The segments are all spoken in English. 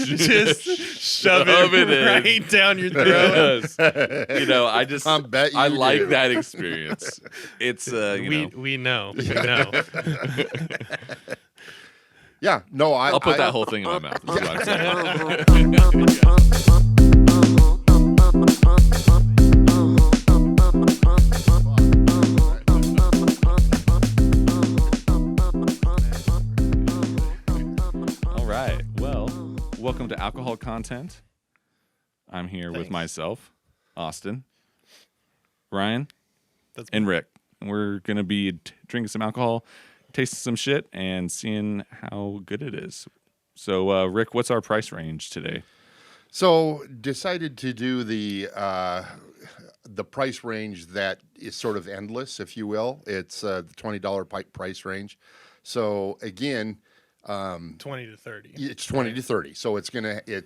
just shove it right down your throat. Yes. I like that experience. It's we know. We know. Yeah, no, I'll put that whole thing in my mouth. Is what I'm saying. All right. Well, welcome to Alcohol Content. I'm here with myself, Austin, Ryan, and Rick. And we're going to be drinking some alcohol, tasting some shit, and seeing how good it is. So, Rick, what's our price range today? So, decided to do the price range that is sort of endless, if you will. It's the $20 price range. So, again, 20 to 30. It's 20 to 30. So it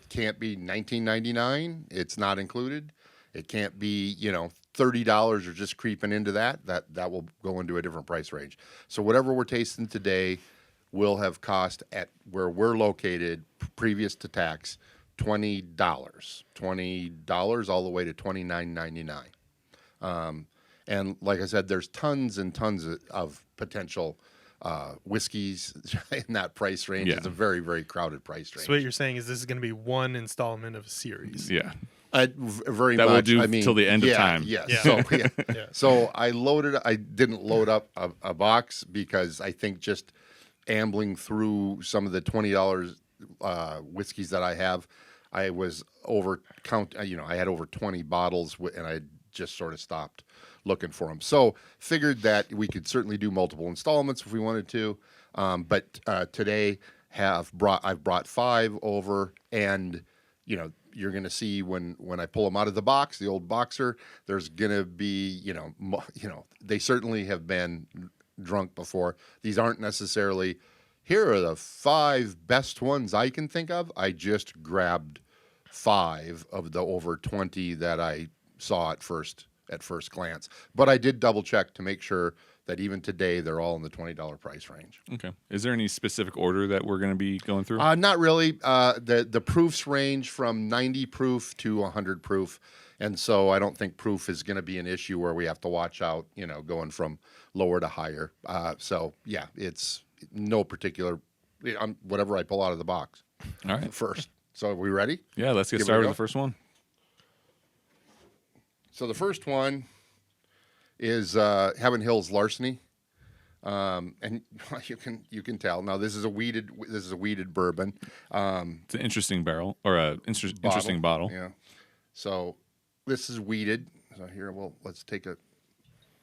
can't be $19.99. It's not included. It can't be, $30 or just creeping into that will go into a different price range. So whatever we're tasting today will have cost at where we're located previous to tax $20 all the way to $29.99. And like I said, there's tons and tons of potential whiskeys in that price range. Yeah. It's a very, very crowded price range. So what you're saying is this is going to be one installment of a series. Yeah. Very that much. Will do till the end of time. Yes. Yeah. So, So I didn't load up a box because I think just ambling through some of the $20 whiskeys that I have, I was I had over 20 bottles and I just sort of stopped looking for them. So figured that we could certainly do multiple installments if we wanted to. But today I've brought 5 over, and you're going to see when I pull them out of the box, the old boxer, there's going to be, they certainly have been drunk before. These aren't necessarily, here are the 5 best ones I can think of. I just grabbed 5 of the over 20 that I saw at first glance. But I did double check to make sure that even today they're all in the $20 price range. Okay. Is there any specific order that we're going to be going through? Not really. The proofs range from 90 proof to 100 proof. And so I don't think proof is going to be an issue where we have to watch out, going from lower to higher. So, yeah, it's no particular, whatever I pull out of the box. All right. First. So are we ready? Yeah, let's get started with the first one. So the first one is Heaven Hill's Larceny, and you can tell now this is a weeded bourbon. It's an interesting barrel or a interesting bottle. Yeah. So this is weeded. So here, let's take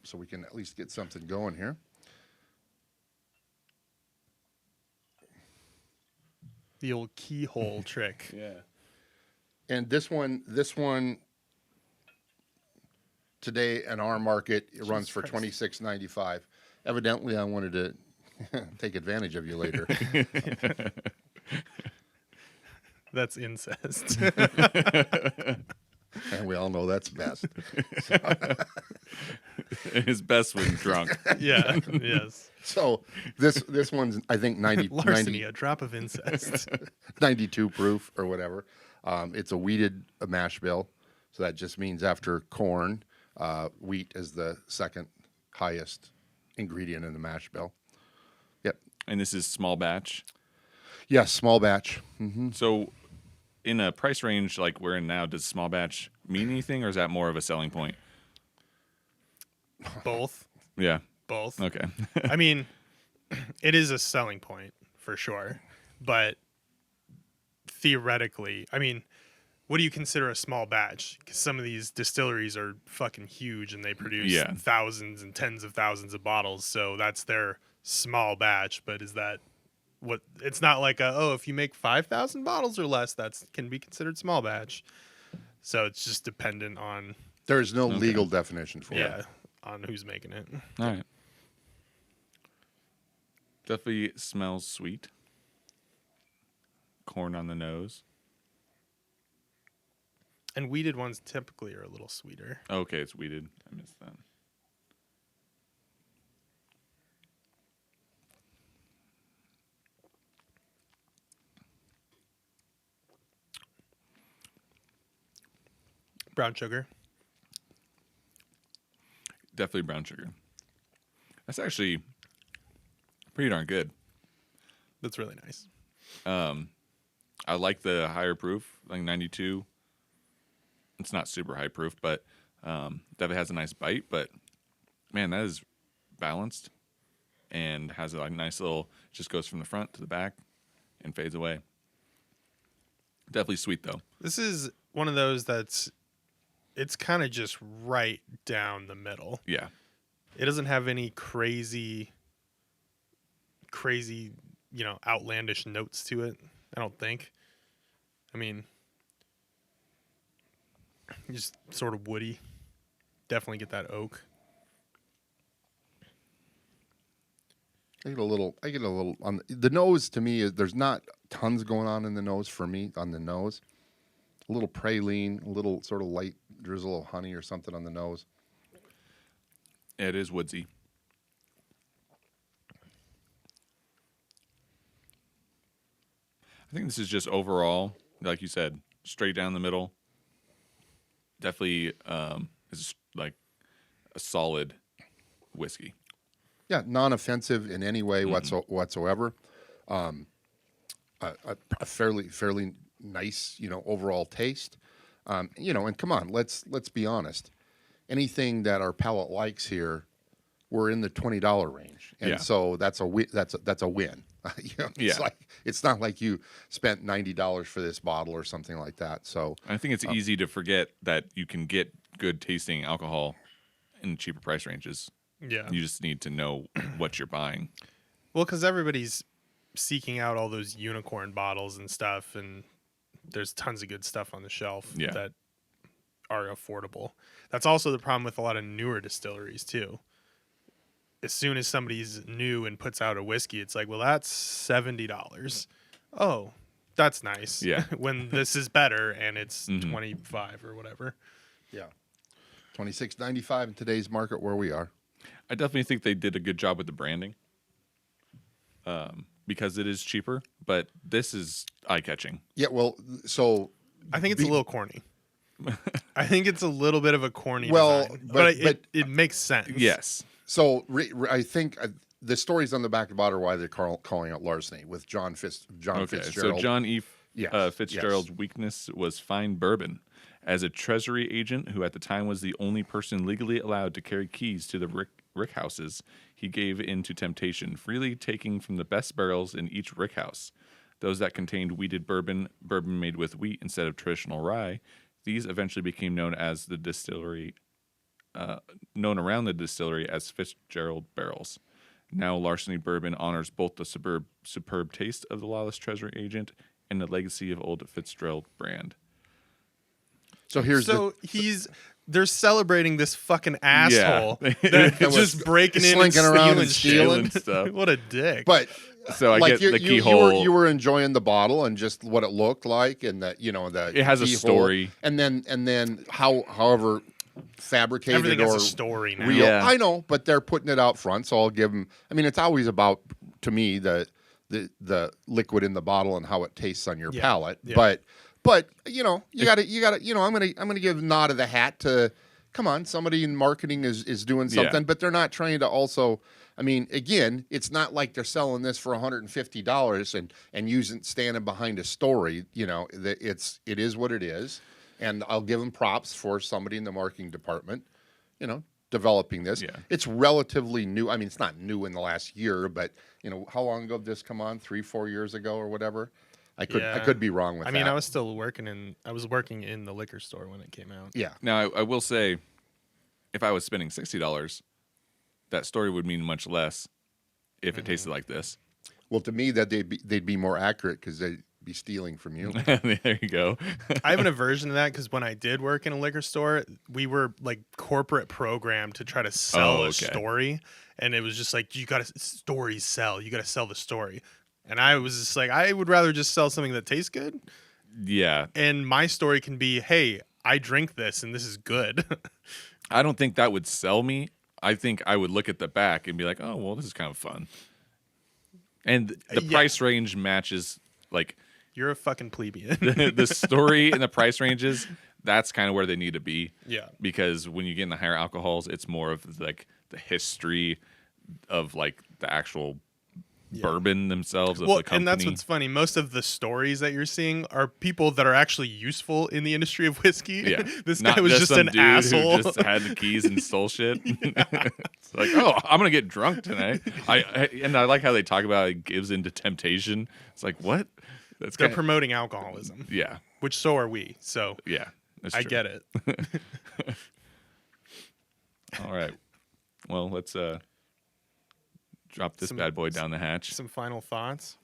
so we can at least get something going here. The old keyhole trick. Yeah. And this one today in our market, it runs for $26.95. Evidently, I wanted to take advantage of you later. That's incest. And we all know that's best. His best when drunk. Yeah. Yes. So this one's, I think, Larceny, a drop of incest. 92 proof or whatever. It's a weeded mash bill. So that just means after corn, wheat is the second highest ingredient in the mash bill. Yep. And this is small batch? Yes, small batch. Mm-hmm. So in a price range like we're in now, does small batch mean anything, or is that more of a selling point? Both. Yeah. Both. Okay. I mean, it is a selling point for sure. But theoretically, I mean, what do you consider a small batch? Because some of these distilleries are fucking huge and they produce thousands and tens of thousands of bottles. So that's their small batch. But is that what? It's not like if you make 5,000 bottles or less, that can be considered small batch. So it's just dependent on. There's no legal definition for it. Yeah, on who's making it. All right. Definitely smells sweet. Corn on the nose. And weeded ones typically are a little sweeter. Okay, it's weeded. I missed that. Brown sugar. Definitely brown sugar. That's actually pretty darn good. That's really nice. I like the higher proof, like 92. It's not super high proof, but definitely has a nice bite. But man, that is balanced and has a nice little, just goes from the front to the back and fades away. Definitely sweet though. This is one of those it's kind of just right down the middle. Yeah. It doesn't have any crazy, outlandish notes to it, I don't think. I mean, just sort of woody. Definitely get that oak. I get a little on the nose. To me, there's not tons going on in the nose for me on the nose. A little praline, a little sort of light drizzle of honey or something on the nose. It is woodsy. I think this is just overall, like you said, straight down the middle. Definitely is like a solid whiskey. Yeah, non-offensive in any way whatsoever. A fairly nice, overall taste. And come on, let's be honest. Anything that our palate likes here, we're in the $20 range, and so that's a win. It's not like you spent $90 for this bottle or something like that. So I think it's easy to forget that you can get good tasting alcohol in cheaper price ranges. Yeah, you just need to know what you're buying. Well, because everybody's seeking out all those unicorn bottles and stuff, and there's tons of good stuff on the shelf that are affordable. That's also the problem with a lot of newer distilleries too. As soon as somebody's new and puts out a whiskey, it's like, well, that's $70. Oh, that's nice. Yeah. When this is better and it's $25 or whatever. Yeah. $26.95 in today's market where we are. I definitely think they did a good job with the branding. Because it is cheaper, but this is eye-catching. Yeah, well, so I think it's a little corny. I think it's a little bit of a corny design, but it makes sense. Yes. So I think the stories on the back of the bottle are why they're calling it Larceny with John Fitzgerald. So John E. Fitzgerald's weakness was fine bourbon. As a treasury agent who at the time was the only person legally allowed to carry keys to the rick houses, he gave in to temptation, freely taking from the best barrels in each rick house. Those that contained wheated bourbon made with wheat instead of traditional rye. These eventually became known as the distillery, known around the distillery as Fitzgerald barrels. Now Larceny Bourbon honors both the superb taste of the lawless treasury agent and the legacy of old Fitzgerald brand. So they're celebrating this fucking asshole that's just breaking in and around and stealing stuff. What a dick! But so I get the keyhole. You were enjoying the bottle and just what it looked like, and that it has a story, and then however fabricated everything or has a story now. real. Yeah. I know, but they're putting it out front, so I'll give them. I mean, it's always about to me the liquid in the bottle and how it tastes on your palate, But you gotta I'm gonna give a nod of the hat to come on, somebody in marketing is doing something, but they're not trying to also. I mean, again, it's not like they're selling this for $150 and standing behind a story. It is what it is, and I'll give them props for somebody in the marketing department, developing this. Yeah. It's relatively new. I mean, it's not new in the last year, but how long ago did this come on? 3-4 years ago or whatever. I could be wrong with that. I mean, I was still working in the liquor store when it came out. Yeah. Now, I will say, if I was spending $60, that story would mean much less if it tasted like this. Well, to me, that they'd be more accurate because they'd be stealing from you. There you go. I have an aversion to that because when I did work in a liquor store, we were like corporate programmed to try to sell a story, and it was just like stories sell. You got to sell the story. And I was just like, I would rather just sell something that tastes good. Yeah. And my story can be, hey, I drink this and this is good. I don't think that would sell me. I think I would look at the back and be like, oh, well, this is kind of fun. And the price range matches, like... You're a fucking plebeian. the story and the price ranges that's kind of where they need to be. Yeah. Because when you get in the higher alcohols, it's more of like the history of like the actual bourbon themselves of the company. And that's what's funny. Most of the stories that you're seeing are people that are actually used in the industry of whiskey. Yeah. This Not guy was just some an dude asshole. who just had the keys and stole shit. It's like, oh, I'm gonna get drunk tonight. And I like how they talk about it gives into temptation. It's like, what? They're promoting alcoholism. Yeah. Which so are we. So yeah, I get it. All right. Well, let's drop this bad boy down the hatch. Some final thoughts.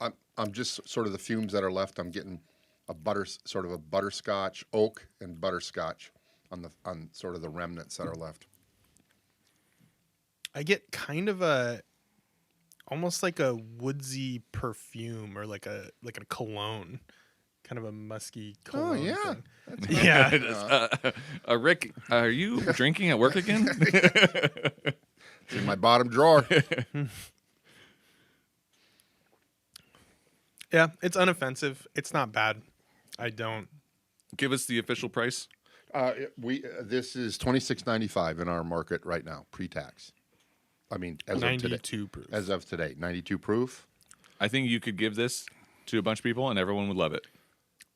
I'm just sort of the fumes that are left. I'm getting a butterscotch, oak and butterscotch on sort of the remnants that are left. I get kind of almost like a woodsy perfume or like a cologne. Kind of a musky cologne. Oh yeah, thing. Yeah. Rick, are you drinking at work again? It's in my bottom drawer. Yeah, it's unoffensive. It's not bad. I don't. Give us the official price. This is $26.95 in our market right now, pre-tax. I mean, as of today. 92 proof. As of today, 92 proof. I think you could give this to a bunch of people and everyone would love it.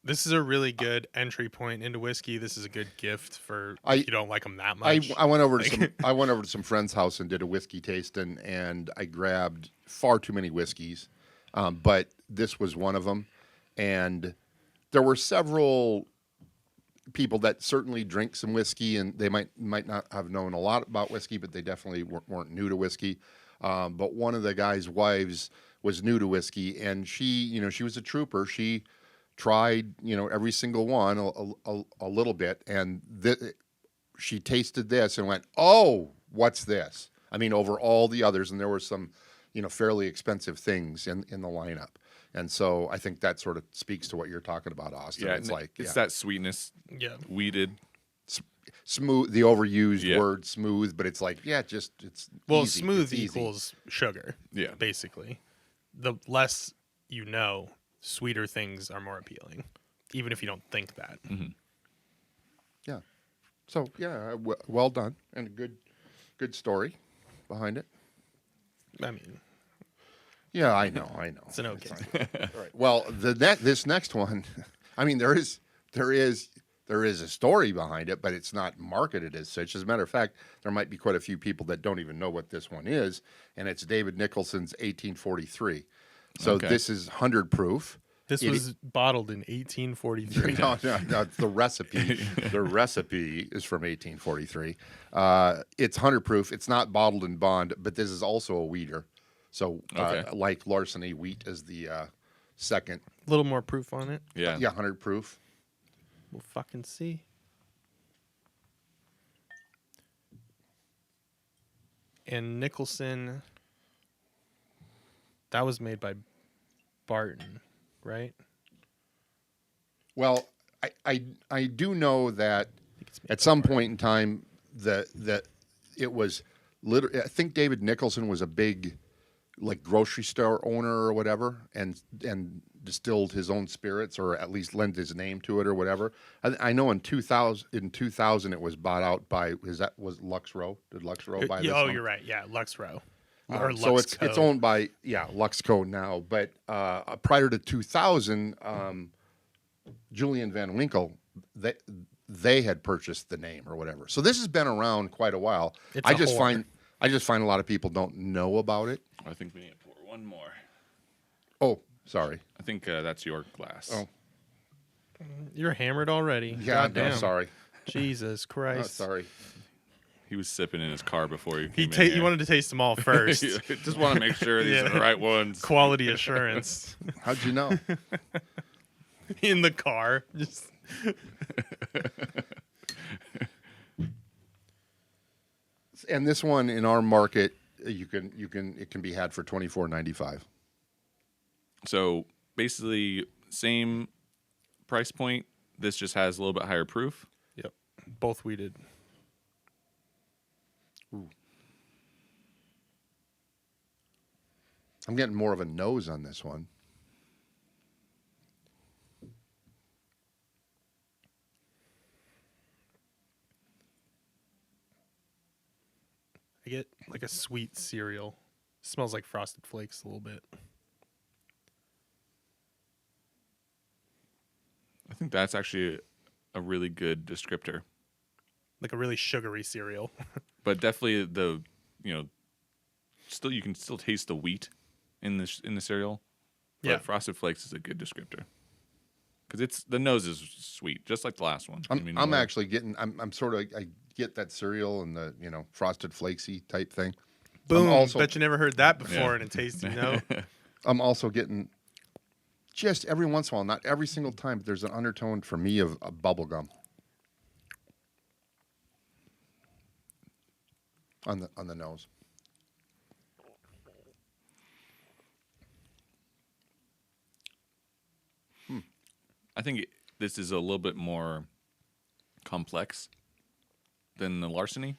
This is a really good entry point into whiskey. This is a good gift for if you don't like them that much. I went over to some friend's house and did a whiskey tasting, and I grabbed far too many whiskeys, but this was one of them. And there were several people that certainly drink some whiskey, and they might not have known a lot about whiskey, but they definitely weren't new to whiskey. But one of the guy's wives was new to whiskey, and she was a trooper. She tried, every single one a little bit, and she tasted this and went, "Oh, what's this?" I mean, over all the others, and there were some, fairly expensive things in the lineup, and so I think that sort of speaks to what you're talking about, Austin. Yeah, it's that sweetness, weeded, smooth. The overused word "smooth," but it's like, it's easy. Smooth it's equals sugar. Yeah, basically, the less sweeter things are more appealing, even if you don't think that. Mm-hmm. Yeah. So well done, and a good story behind it. I mean, yeah, I know. It's an okay. All right. Well, this next one, I mean, there is a story behind it, but it's not marketed as such. As a matter of fact, there might be quite a few people that don't even know what this one is, and it's David Nicholson's 1843. So this is 100 proof. This was bottled in 1843. No, it's the recipe. The recipe is from 1843. It's 100 proof. It's not bottled in bond, but this is also a wheater. So like Larceny, wheat is the second. A little more proof on it. Yeah. 100 proof. We'll fucking see. And Nicholson, that was made by Barton, right? Well, I do know that at some point in time that it was I think David Nicholson was a big like grocery store owner or whatever, and distilled his own spirits, or at least lent his name to it or whatever. I know in 2000 it was bought out by was Lux Row? Did Lux Row buy this? Oh, one? You're right. Yeah, Lux Row. So it's owned by Luxco now, but prior to 2000, Julian Van Winkle they had purchased the name or whatever. So this has been around quite a while. I just find a lot of people don't know about it. I think we need to pour one more. Oh, sorry. I think that's your glass. Oh, you're hammered already. Yeah, no, sorry. Jesus Christ. Sorry. He was sipping in his car before you came in He here. wanted to taste them all first. Just want to make sure these are the right ones. Quality assurance. How'd you know? In the car. Just And this one in our market, it can be had for $24.95. So basically, same price point. This just has a little bit higher proof. Yep. Both wheated. Ooh. I'm getting more of a nose on this one. I get like a sweet cereal. Smells like Frosted Flakes a little bit. I think that's actually a really good descriptor. Like a really sugary cereal. But definitely still you can still taste the wheat in the cereal. But Yeah. Frosted Flakes is a good descriptor. Because the nose is sweet, just like the last one. I'm actually getting. I'm sort of. I get that cereal and the Frosted Flakesy type thing. Boom! Bet you never heard that before in a tasty note. I'm also getting just every once in a while, not every single time, but there's an undertone for me of bubble gum on the nose. I think this is a little bit more complex than the Larceny.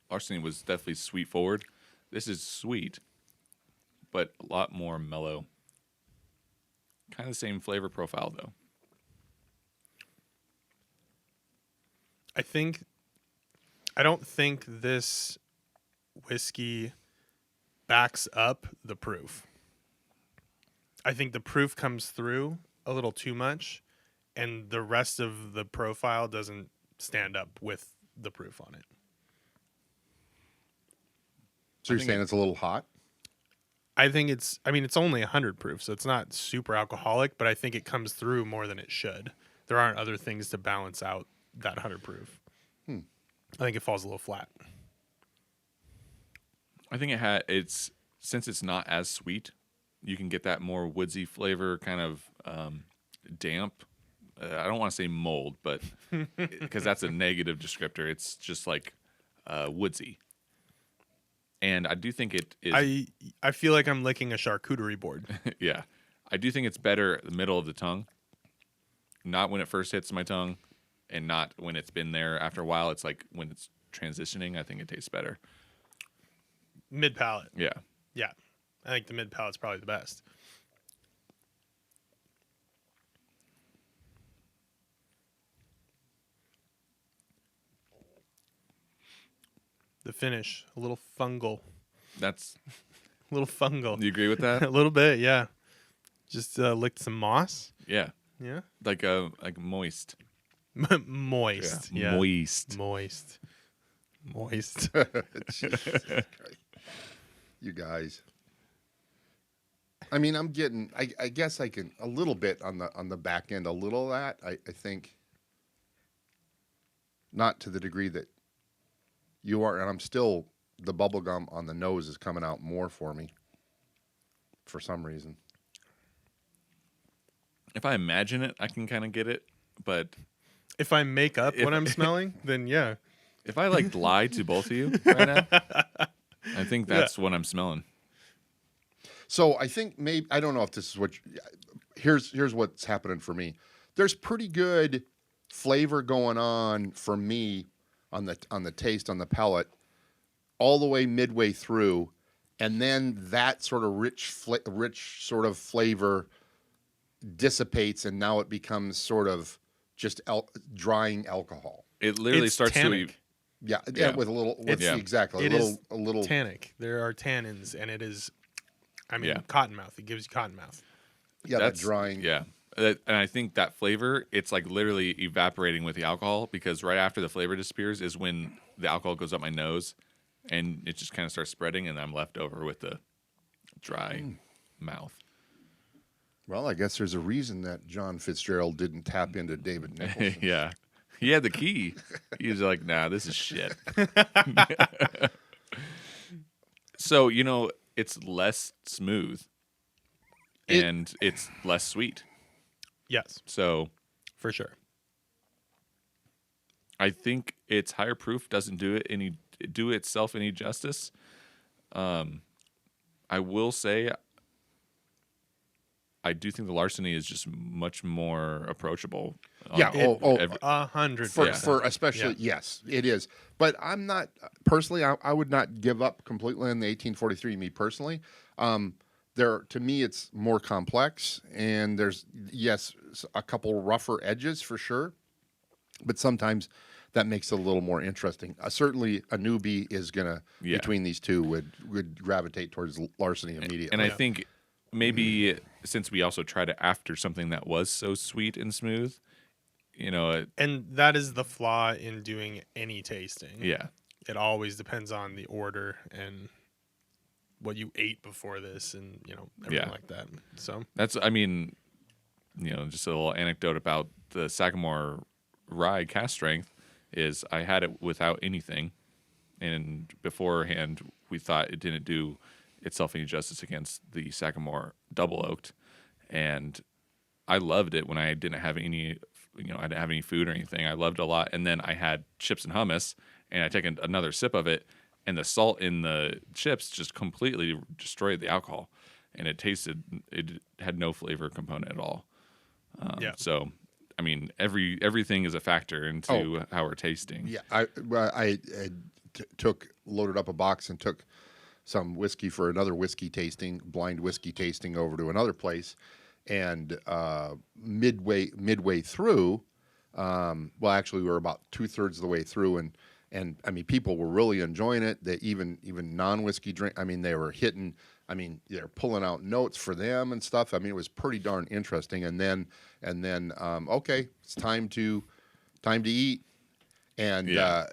Larceny was definitely sweet forward. This is sweet, but a lot more mellow. Kind of the same flavor profile, though. I don't think this whiskey backs up the proof. I think the proof comes through a little too much, and the rest of the profile doesn't stand up with the proof on it. So you're saying it's a little hot? I think it's only 100 proof, so it's not super alcoholic, but I think it comes through more than it should. There aren't other things to balance out that 100 proof. I think it falls a little flat. I think since it's not as sweet, you can get that more woodsy flavor, kind of damp. I don't want to say mold, but because that's a negative descriptor. It's just like woodsy. And I do think it is. I feel like I'm licking a charcuterie board. Yeah. I do think it's better the middle of the tongue. Not when it first hits my tongue, and not when it's been there after a while. It's like when it's transitioning, I think it tastes better. Mid palate. Yeah. Yeah. I think the mid palate's probably the best. The finish, a little fungal. That's A little fungal. You agree with that? A little bit, yeah. Just licked some moss. Yeah. Yeah. Like moist. Moist. Yeah. Moist. Moist. Jesus Christ. You guys. I mean, I'm getting. I guess I can a little bit on the back end. A little of that. I think. Not to the degree that you are, and I'm still. The bubble gum on the nose is coming out more for me. For some reason. If I imagine it, I can kind of get it, but if I make up what I'm smelling, then yeah. If I lie to both of you right now, I think that's what I'm smelling. So I think maybe I don't know if this is what. Here's what's happening for me. There's pretty good flavor going on for me on the taste on the palate, all the way midway through, and then that sort of rich sort of flavor dissipates, and now it becomes sort of just drying alcohol. It literally starts tannic. Yeah, with a little. Exactly, a little tannic. There are tannins, and it is. Cottonmouth. It gives you cottonmouth. Yeah, that's drying. Yeah, and I think that flavor, it's like literally evaporating with the alcohol, because right after the flavor disappears is when the alcohol goes up my nose, and it just kind of starts spreading, and I'm left over with the dry mouth. Well, I guess there's a reason that John Fitzgerald didn't tap into David Nicholson. Yeah. He had the key. He was like, nah, this is shit. So, it's less smooth and it's less sweet. Yes. So, for sure. I think its higher proof doesn't do itself any justice. I will say I do think the Larceny is just much more approachable. 100%. For especially, yes, it is. But I'm not personally. I would not give up completely on the 1843. Me personally, to me, it's more complex, and there's a couple rougher edges for sure. But sometimes that makes it a little more interesting. Certainly, a newbie is gonna between these two would gravitate towards Larceny immediately. And I think maybe since we also tried it after something that was so sweet and smooth, and that is the flaw in doing any tasting. Yeah, it always depends on the order and what you ate before this, and everything like that. So that's, I mean, just a little anecdote about the Sagamore Rye cast strength is I had it without anything, and beforehand we thought it didn't do itself any justice against the Sagamore double oaked, and I loved it when I didn't have any, I didn't have any food or anything. I loved it a lot, and then I had chips and hummus, and I take another sip of it, and the salt in the chips just completely destroyed the alcohol, and it had no flavor component at all. So, I mean, everything is a factor into how we're tasting. Yeah, I loaded up a box and took some whiskey for another blind whiskey tasting over to another place, and midway through, actually we were about 2/3 of the way through, and I mean, people were really enjoying it. They even non-whiskey drink. I mean, they were hitting. I mean, they're pulling out notes for them and stuff. I mean, it was pretty darn interesting. And then, okay, it's time to eat. And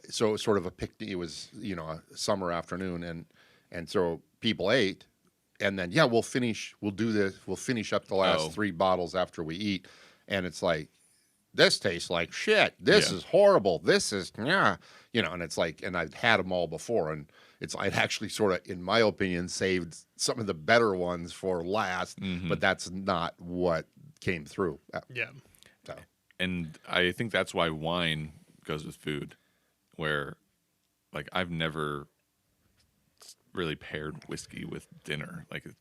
so it was sort of a picnic. It was a summer afternoon, and so people ate, and then we'll do this. We'll finish up the last 3 bottles after we eat, and it's like, this tastes like shit. This is horrible. This is and it's like, and I've had them all before, and I'd actually sort of, in my opinion, saved some of the better ones for last, but that's not what came through. So. And I think that's why wine goes with food, where, like, I've never really paired whiskey with dinner. Like, I'm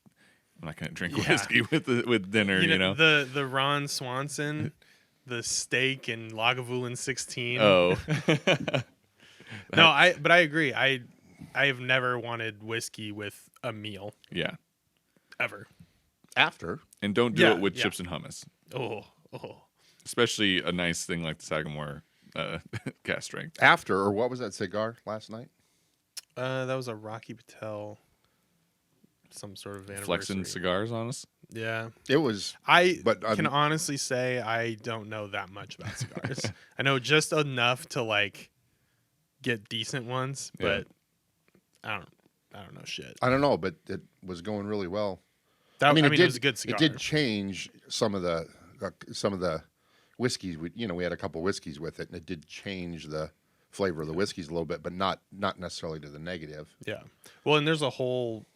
not going to drink whiskey with dinner, The Ron Swanson, the steak and Lagavulin 16. Oh. No, but I agree. I've never wanted whiskey with a meal. Yeah. Ever. After. And don't do it with chips and hummus. Oh. Especially a nice thing like the Sagamore cast strength. After, or what was that cigar last night? That was a Rocky Patel, some sort of anniversary. Flexing cigars on us? Yeah. It was. Can honestly say I don't know that much about cigars. I know just enough to, like, get decent ones, but I don't know shit. I don't know, but it was going really well. It was a good cigar. It did change some of the whiskeys. We had a couple whiskeys with it, and it did change the flavor of the whiskeys a little bit, but not necessarily to the negative. Yeah. Well, and there's a whole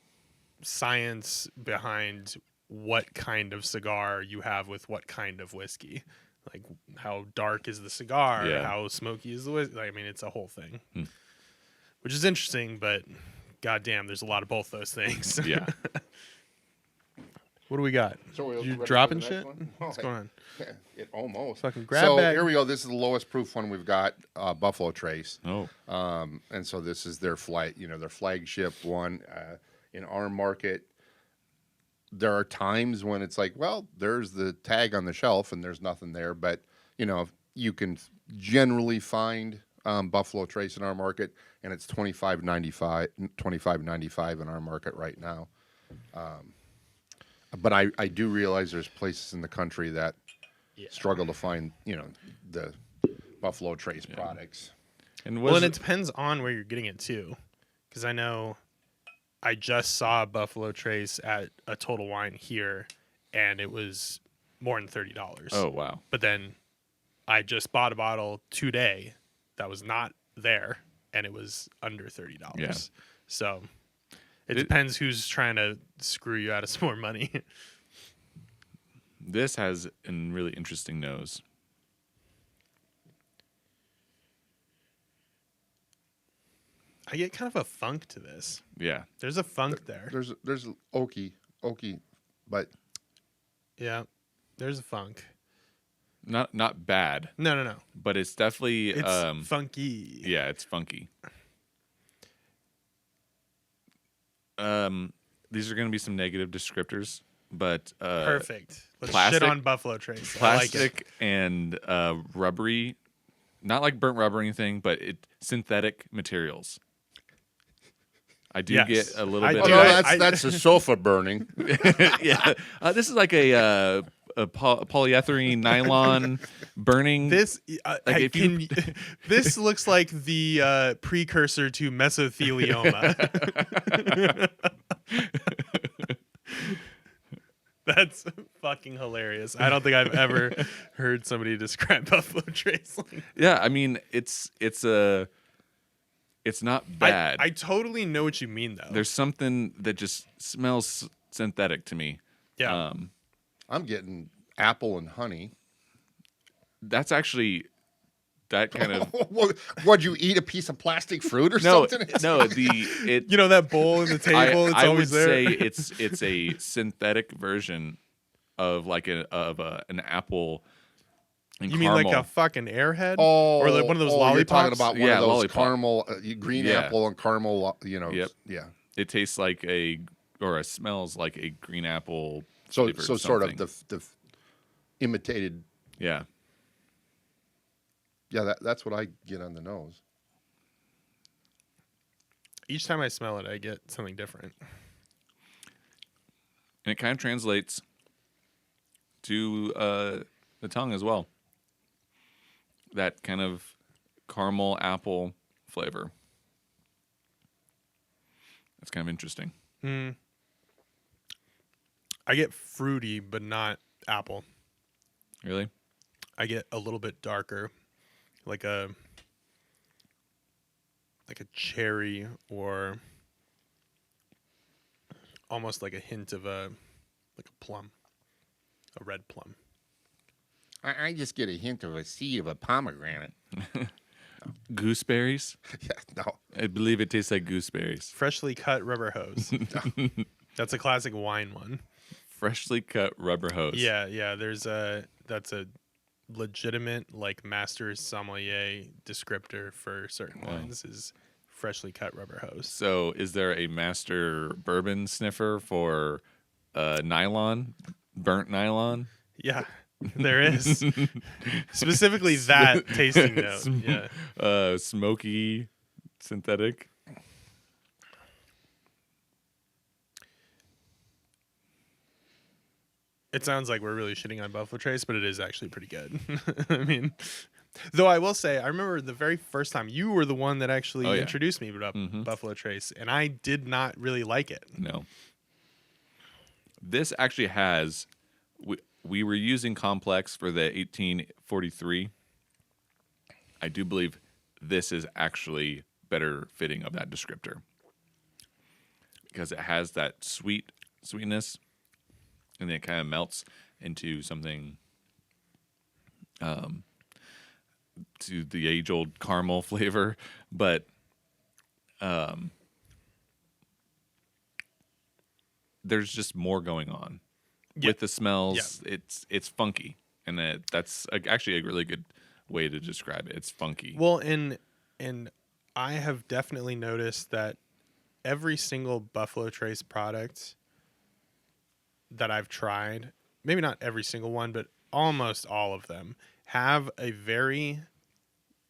science behind what kind of cigar you have with what kind of whiskey. Like, how dark is the cigar? How smoky is the whiskey? I mean, it's a whole thing, which is interesting. But goddamn, there's a lot of both those things. Yeah. What do we got? So you dropping shit? What's going on? It almost. Fucking grab bag. Here we go. This is the lowest proof one we've got. Buffalo Trace. Oh. And so this is their their flagship one in our market. There are times when it's like, well, there's the tag on the shelf and there's nothing there, but you can generally find Buffalo Trace in our market, and it's $25.95 in our market right now. But I do realize there's places in the country that struggle to find the Buffalo Trace products. And it depends on where you're getting it too, because I know I just saw Buffalo Trace at a Total Wine here, and it was more than $30. Oh, wow. But then I just bought a bottle today that was not there, and it was under $30. Yeah. So it depends who's trying to screw you out of some more money. This has a really interesting nose. I get kind of a funk to this. Yeah. There's a funk there. There's oaky, but yeah, there's a funk. Not bad. No. But it's definitely funky. Yeah, it's funky. These are going to be some negative descriptors, but perfect. Let's plastic, shit on Buffalo Trace. Plastic I like it. and rubbery not like burnt rubber or anything, but synthetic materials. I do get a little bit. Oh, no, that's a sofa burning. Yeah, this is like a polyethylene nylon burning. This like this looks like the precursor to mesothelioma. That's fucking hilarious. I don't think I've ever heard somebody describe Buffalo Trace like that. Yeah, I mean it's not bad. I totally know what you mean though. There's something that just smells synthetic to me. Yeah. I'm getting apple and honey. That's actually that kind of. What'd you eat? A piece of plastic fruit or something? No, you know that bowl in the table. It's always there. I would say it's a synthetic version of like an apple. And you caramel. mean like a fucking Airhead? Oh, or like one of those lollipops? You're talking about one of those lollipop. caramel, green apple and caramel. Yep. Yeah. It tastes like it smells like a green apple. So sort of the imitated. Yeah. Yeah, that's what I get on the nose. Each time I smell it, I get something different. And it kind of translates to the tongue as well. That kind of caramel apple flavor. That's kind of interesting. I get fruity, but not apple. Really? I get a little bit darker, like a cherry, or almost like a hint of a plum, a red plum. I just get a hint of a seed of a pomegranate. Gooseberries? Yeah, no. I believe it tastes like gooseberries. Freshly cut rubber hose. That's a classic wine one. Freshly cut rubber hose. Yeah. That's a legitimate like master sommelier descriptor for certain wines is freshly cut rubber hose. So is there a master bourbon sniffer for nylon, burnt nylon? Yeah, there is. Specifically that tasting note. Yeah. Smoky synthetic. It sounds like we're really shitting on Buffalo Trace, but it is actually pretty good. I mean, though I will say, I remember the very first time you were the one that actually introduced me to Buffalo Trace, and I did not really like it. No. This actually has, we were using Complex for the 1843. I do believe this is actually better fitting of that descriptor because it has that sweetness. And then it kind of melts into something to the age-old caramel flavor. But there's just more going on. With the smells. Yeah. It's funky. And that's actually a really good way to describe it. It's funky. Well, and I have definitely noticed that every single Buffalo Trace product that I've tried, maybe not every single one, but almost all of them, have a very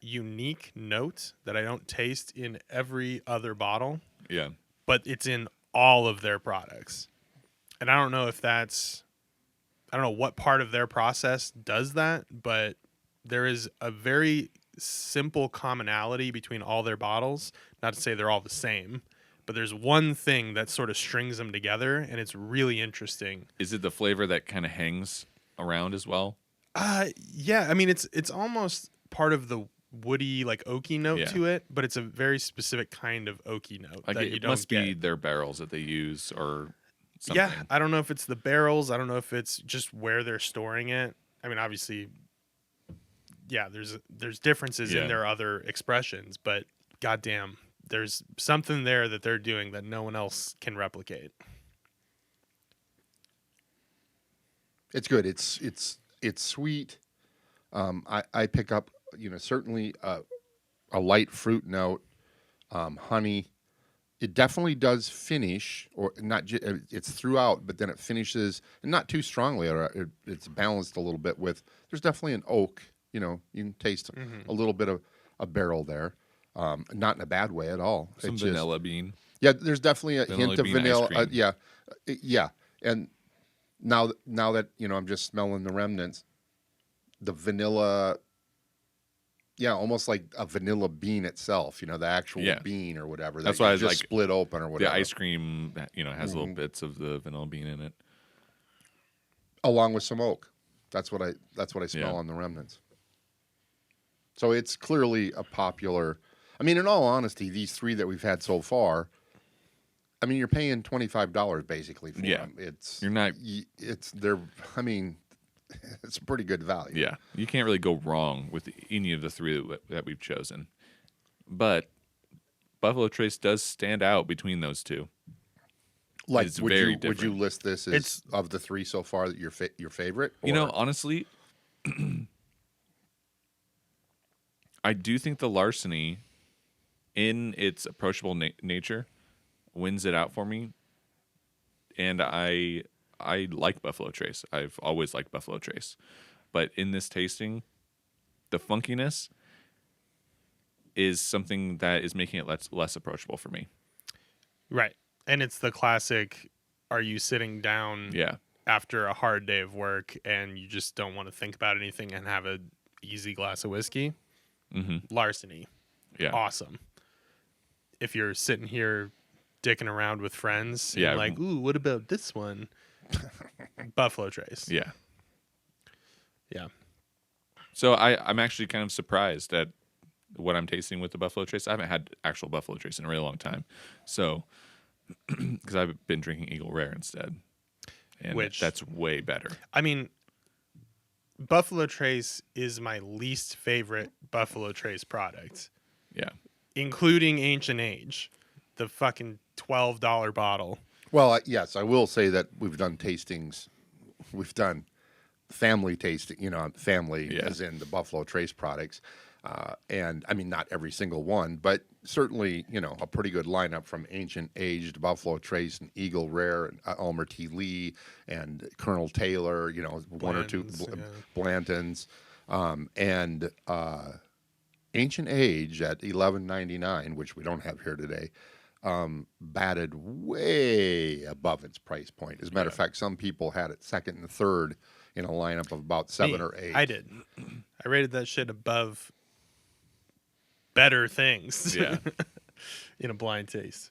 unique note that I don't taste in every other bottle. Yeah. But it's in all of their products. And I don't know what part of their process does that, but there is a very simple commonality between all their bottles. Not to say they're all the same, but there's one thing that sort of strings them together, and it's really interesting. Is it the flavor that kind of hangs around as well? Yeah. I mean, it's almost part of the woody, like oaky note to it, but it's a very specific kind of oaky note like that you don't must be get. Their barrels that they use or something. Yeah, I don't know if it's the barrels. I don't know if it's just where they're storing it. I mean, obviously, yeah, there's differences in their other expressions, but goddamn, there's something there that they're doing that no one else can replicate. It's good. It's sweet. I pick up, certainly a light fruit note, honey. It definitely does finish, or not. It's throughout, but then it finishes, and not too strongly. Or it's balanced a little bit with. There's definitely an oak, You can taste a little bit of a barrel there. Not in a bad way at all. Some vanilla bean. Yeah, there's definitely a hint of vanilla. Yeah. And now that I'm just smelling the remnants, the vanilla. Yeah, almost like a vanilla bean itself. The actual bean or whatever. That's why I was just split open or whatever. The ice cream, has little bits of the vanilla bean in it, along with some oak. That's what I smell on the remnants. So it's clearly a popular. I mean, in all honesty, these three that we've had so far. I mean, you're paying $25 basically for them. I mean, it's a pretty good value. Yeah, you can't really go wrong with any of the three that we've chosen. But Buffalo Trace does stand out between those two. Like, would you list this as of the three so far that your favorite? Or? Honestly, I do think the Larceny, in its approachable nature, wins it out for me. And I like Buffalo Trace. I've always liked Buffalo Trace. But in this tasting, the funkiness is something that is making it less approachable for me. Right. And it's the classic, are you sitting down after a hard day of work and you just don't want to think about anything and have an easy glass of whiskey? Larceny. Yeah. Awesome. If you're sitting here dicking around with friends, and like, ooh, what about this one? Buffalo Trace. Yeah. Yeah. So I'm actually kind of surprised at what I'm tasting with the Buffalo Trace. I haven't had actual Buffalo Trace in a really long time. So, because I've been drinking Eagle Rare instead. And that's way better. I mean, Buffalo Trace is my least favorite Buffalo Trace product. Yeah. Including Ancient Age, the fucking $12 bottle. Well, yes, I will say that we've done tastings. We've done family tasting, family as in the Buffalo Trace products. And I mean, not every single one, but certainly, a pretty good lineup from Ancient Aged, Buffalo Trace, and Eagle Rare, and Elmer T. Lee, and Colonel Taylor, one or two Blantons. And Ancient Age at $11.99, which we don't have here today, batted way above its price point. As a matter of fact, some people had it second and third in a lineup of about 7 or 8. I did. I rated that shit above better things. Yeah. In a blind taste.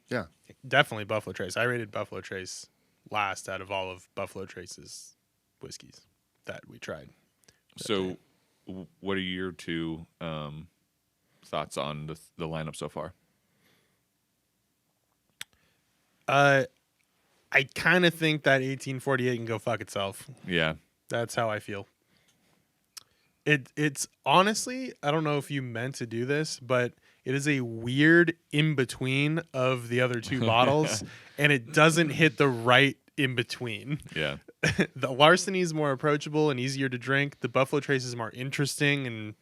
Yeah. Definitely Buffalo Trace. I rated Buffalo Trace last out of all of Buffalo Trace's whiskeys that we tried. So, what are your two thoughts on the lineup so far? I kind of think that 1848 can go fuck itself. Yeah. That's how I feel. It's honestly, I don't know if you meant to do this, but it is a weird in-between of the other two bottles, and it doesn't hit the right in-between. Yeah. The Larceny is more approachable and easier to drink. The Buffalo Trace is more interesting and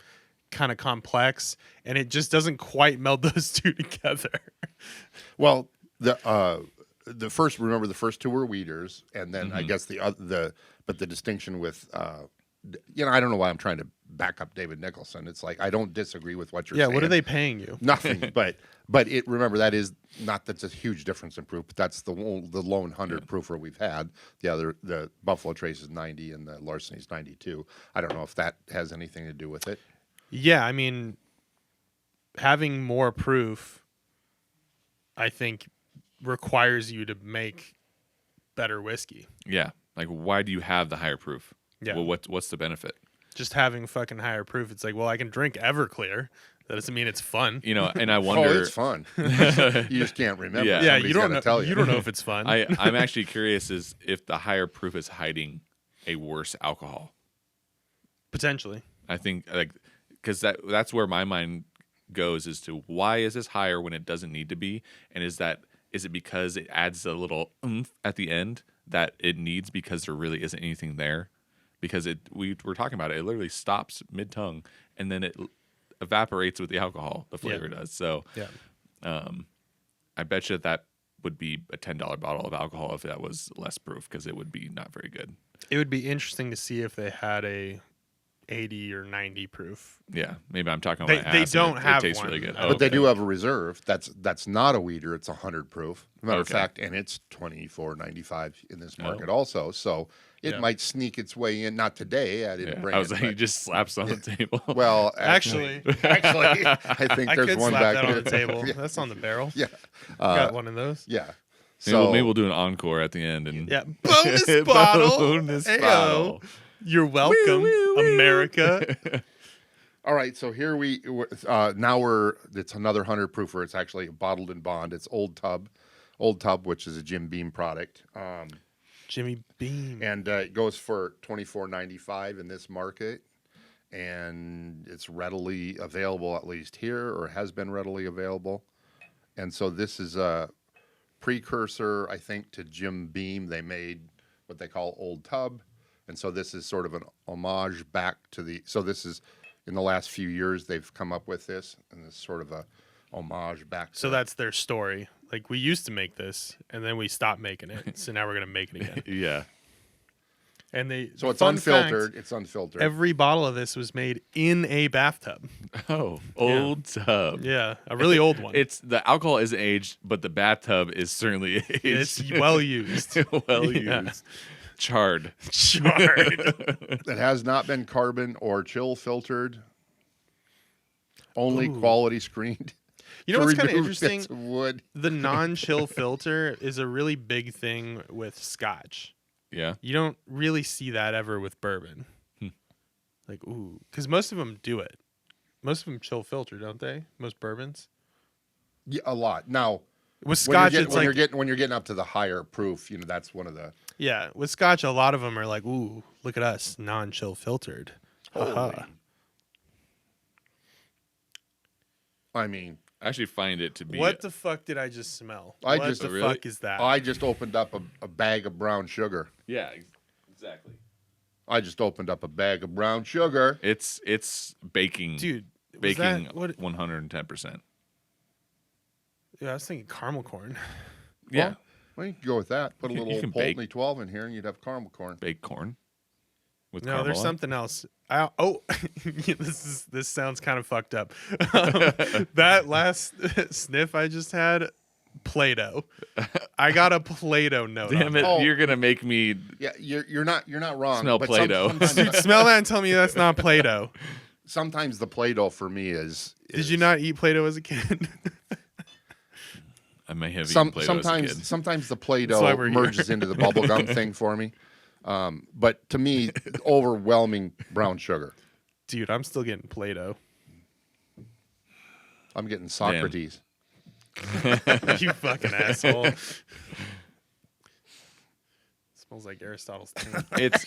kind of complex, and it just doesn't quite meld those two together. Well, the first two were wheaters, and then I guess the distinction with I don't know why I'm trying to back up David Nicholson. It's like I don't disagree with what you're saying. Yeah, what are they paying you? Nothing, but remember that's a huge difference in proof. But that's the lone 100 proofer we've had. The Buffalo Trace is 90 and the Larceny is 92. I don't know if that has anything to do with it. Yeah, I mean, having more proof, I think, requires you to make better whiskey. Yeah. Like, why do you have the higher proof? Yeah. Well, what's the benefit? Just having fucking higher proof. It's like, well, I can drink Everclear. That doesn't mean it's fun. And I wonder. Oh, it's fun. You just can't remember. Yeah, you don't know. You don't know if it's fun. I'm actually curious is if the higher proof is hiding a worse alcohol. Potentially. I think because that's where my mind goes as to why is this higher when it doesn't need to be, and is it because it adds a little oomph at the end that it needs because there really isn't anything there? Because we were talking about it literally stops mid-tongue and then it evaporates with the alcohol. The flavor does. So I bet you that would be a $10 bottle of alcohol if that was less proof, because it would be not very good. It would be interesting to see if they had a 80 or 90 proof. Yeah, maybe I'm talking about They don't have it tastes one. really good. But they do have a reserve. That's not a weeder. It's 100 proof. Matter of fact, and it's $24.95 in this market also. So it might sneak its way in. Not today. I didn't bring it. I was like, he just slaps on the table. Well, actually, I think there's one back that here on the table. That's on the barrel. Yeah, got one of those. Yeah. Maybe we'll do an encore at the end. And Bonus bottle. Bonus Ayo. bottle. You're welcome, America. All right, so here it's another 100 proofer. It's actually bottled in bond. It's Old Tub, which is a Jim Beam product. Jimmy Beam, and it goes for $24.95 in this market, and it's readily available, at least here, or has been readily available. And so this is a precursor, I think, to Jim Beam. They made what they call Old Tub. And so this is sort of an homage back to so this is, in the last few years, they've come up with this, and it's sort of a homage back to. So that's their story. Like, we used to make this, and then we stopped making it. So now we're going to make it again. Yeah. And So it's unfiltered. It's unfiltered. Every bottle of this was made in a bathtub. Oh, Old Tub. Yeah, a really old one. The alcohol is aged, but the bathtub is certainly aged. It's well used. used. Charred. It has not been carbon or chill filtered. Only quality screened. You know what's kind of interesting? Wood. The non-chill filter is a really big thing with Scotch. Yeah. You don't really see that ever with bourbon. Like, ooh, because most of them do it. Most of them chill filter, don't they? Most bourbons. Yeah, a lot. Now, with Scotch, when you're getting up to the higher proof, that's one of the. Yeah, with Scotch, a lot of them are like, ooh, look at us, non-chill filtered. I mean, I actually find it to be. What the fuck did I just smell? What the fuck is that? I just opened up a bag of brown sugar. Yeah, exactly. I just opened up a bag of brown sugar. It's baking. Dude, baking 110%. Yeah, I was thinking caramel corn. Yeah. Well, you can go with that. Put a little Poltony 12 in here, and you'd have caramel corn. Baked corn. With no, there's something else. This sounds kind of fucked up. That last sniff I just had, Play-Doh. I got a Play-Doh note. Damn it! You're gonna make me. Yeah, you're not wrong. Smell Play-Doh. Dude, smell that and tell me that's not Play-Doh. Sometimes the Play-Doh for me is. Did you not eat Play-Doh as a kid? I may have eaten Play-Doh as a kid. Sometimes the Play-Doh merges into the bubblegum thing for me. But to me, overwhelming brown sugar. Dude, I'm still getting Play-Doh. I'm getting Socrates. You fucking asshole. Smells like Aristotle's tomb. It's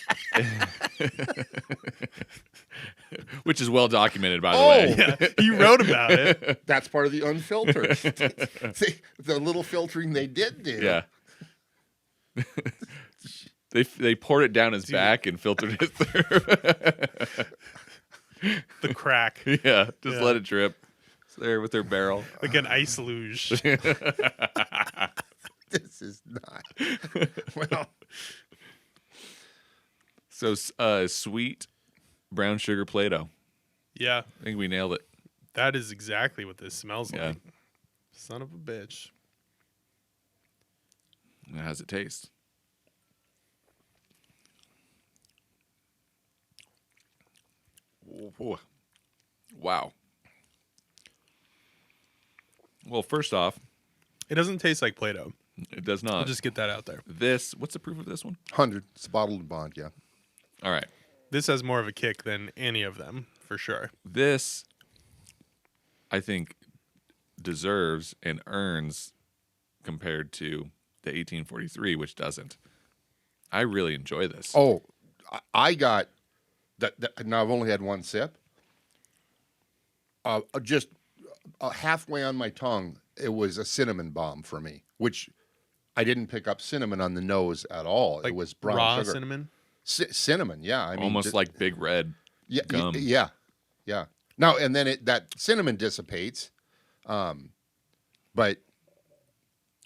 which is well documented, by the way. Yeah, he wrote about it. That's part of the unfiltered. The little filtering they did do. Yeah. They poured it down his back and filtered it through. The crack. Yeah, just let it drip. It's there with their barrel. Like an ice luge. This is not. Well. So, sweet brown sugar Play-Doh. Yeah. I think we nailed it. That is exactly what this smells like. Son of a bitch. How does it taste? Wow. Well, first off, it doesn't taste like Play-Doh. It does not. I'll just get that out there. What's the proof of this one? 100. It's bottled in bond, yeah. All right. This has more of a kick than any of them, for sure. This, I think, deserves and earns compared to the 1843, which doesn't. I really enjoy this. Oh, I got that. Now I've only had one sip. Just halfway on my tongue, it was a cinnamon bomb for me, which I didn't pick up cinnamon on the nose at all. Like it was brown raw sugar. Cinnamon? Cinnamon, yeah. I mean, almost like Big Red gum. Yeah. Now, and then that cinnamon dissipates, but I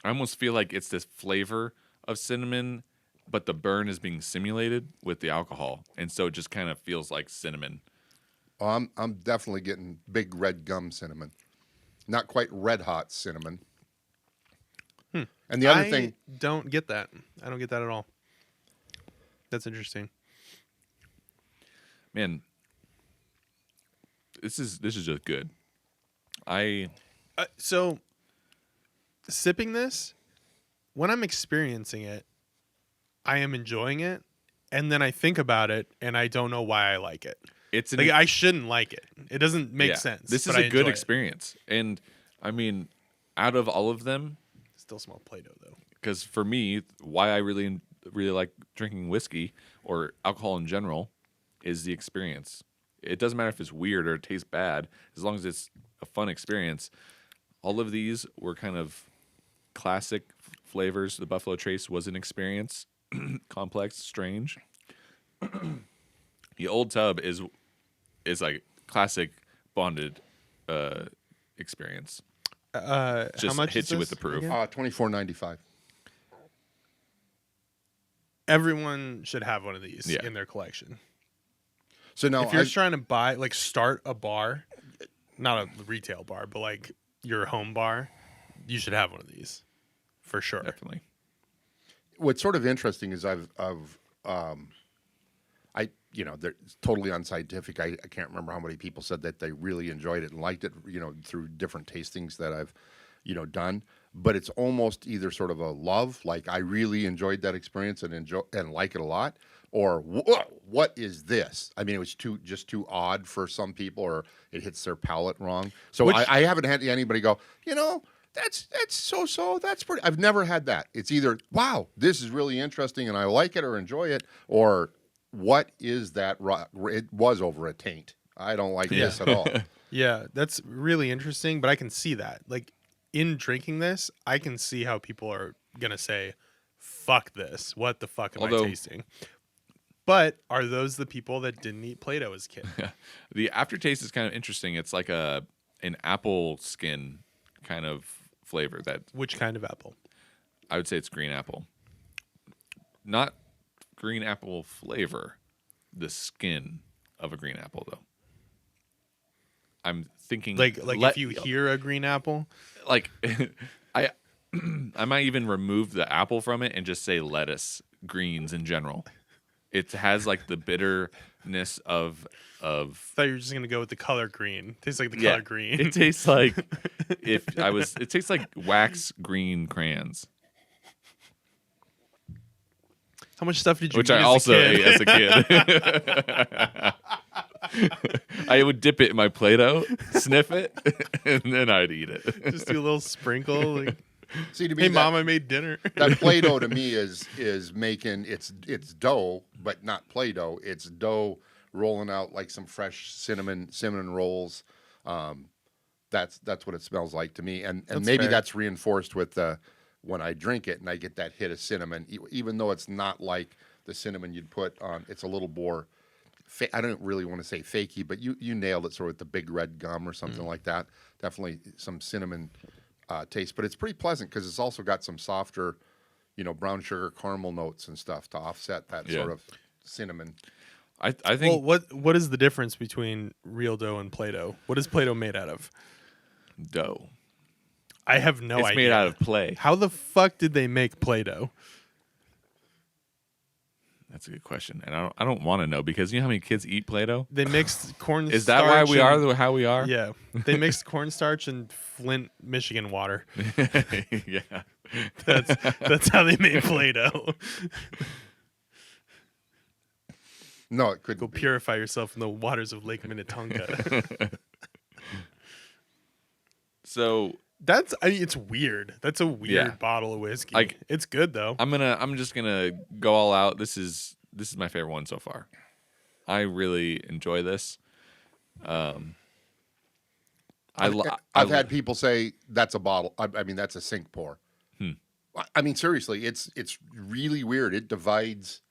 almost feel like it's this flavor of cinnamon but the burn is being simulated with the alcohol, and so it just kind of feels like cinnamon. Oh, I'm definitely getting big red gum cinnamon, not quite red hot cinnamon. And the other thing, don't get that. I don't get that at all. That's interesting. Man, this is just good. So sipping this, when I'm experiencing it, I am enjoying it, and then I think about it, and I don't know why I like it. I shouldn't like it. It doesn't make sense. This is a good experience, and I mean, out of all of them, still smell Play-Doh though. Because for me, why I really like drinking whiskey or alcohol in general is the experience. It doesn't matter if it's weird or it tastes bad, as long as it's a fun experience. All of these were kind of classic flavors. The Buffalo Trace was an experience, complex, strange. The Old Tub is like classic bonded experience. Just how much hits you with the proof. $24.95. Everyone should have one of these in their collection. So now, if you're trying to buy, like, start a bar, not a retail bar, but like your home bar, you should have one of these for sure. Definitely. What's sort of interesting is they're totally unscientific. I can't remember how many people said that they really enjoyed it and liked it, through different tastings that I've, done. But it's almost either sort of a love, like I really enjoyed that experience and like it a lot, or what is this? I mean, it was just too odd for some people, or it hits their palate wrong. So I haven't had anybody go, that's so. That's pretty. I've never had that. It's either, wow, this is really interesting and I like it or enjoy it, or what is that? It was over a taint. I don't like this at all. Yeah, that's really interesting, but I can see that. Like, in drinking this, I can see how people are going to say, fuck this. What the fuck am I tasting? But are those the people that didn't eat Play-Doh as a kid? The aftertaste is kind of interesting. It's like an apple skin kind of flavor. Which kind of apple? I would say it's green apple. Not green apple flavor, the skin of a green apple, though. I'm thinking like if you hear a green apple, like I might even remove the apple from it and just say lettuce, greens in general. It has like the bitterness of. I thought you were just gonna go with the color green. It tastes like the color green. It tastes like it tastes like wax green crayons. How much stuff did you eat I also ate as a kid. I would dip it in my Play-Doh, sniff it, and then I'd eat it. Just do a little sprinkle. Like, see, to me, hey, Mom, I made dinner. That Play-Doh to me is making it's dough, but not Play-Doh. It's dough rolling out like some fresh cinnamon rolls. That's what it smells like to me, and maybe that's reinforced with when I drink it and I get that hit of cinnamon, even though it's not like the cinnamon you'd put on. It's a little more. I don't really want to say fakey, but you nailed it, sort of with the big red gum or something like that. Definitely some cinnamon taste, but it's pretty pleasant because it's also got some softer, brown sugar caramel notes and stuff to offset that sort of cinnamon. I think. Well, what is the difference between real dough and Play-Doh? What is Play-Doh made out of? Dough. I have no idea. It's made out of play. How the fuck did they make Play-Doh? That's a good question, and I don't want to know, because you know how many kids eat Play-Doh? They mixed cornstarch. Is that why we are how we are? Yeah, they mixed cornstarch and Flint, Michigan water. Yeah, that's how they made Play-Doh. No, it could go purify yourself in the waters of Lake Minnetonka. So it's weird. That's a weird bottle of whiskey. Like, it's good though. I'm just gonna go all out. This is my favorite one so far. I really enjoy this. I've had people say that's a bottle. I mean, that's a sink pour. I mean, seriously, it's really weird. It divides.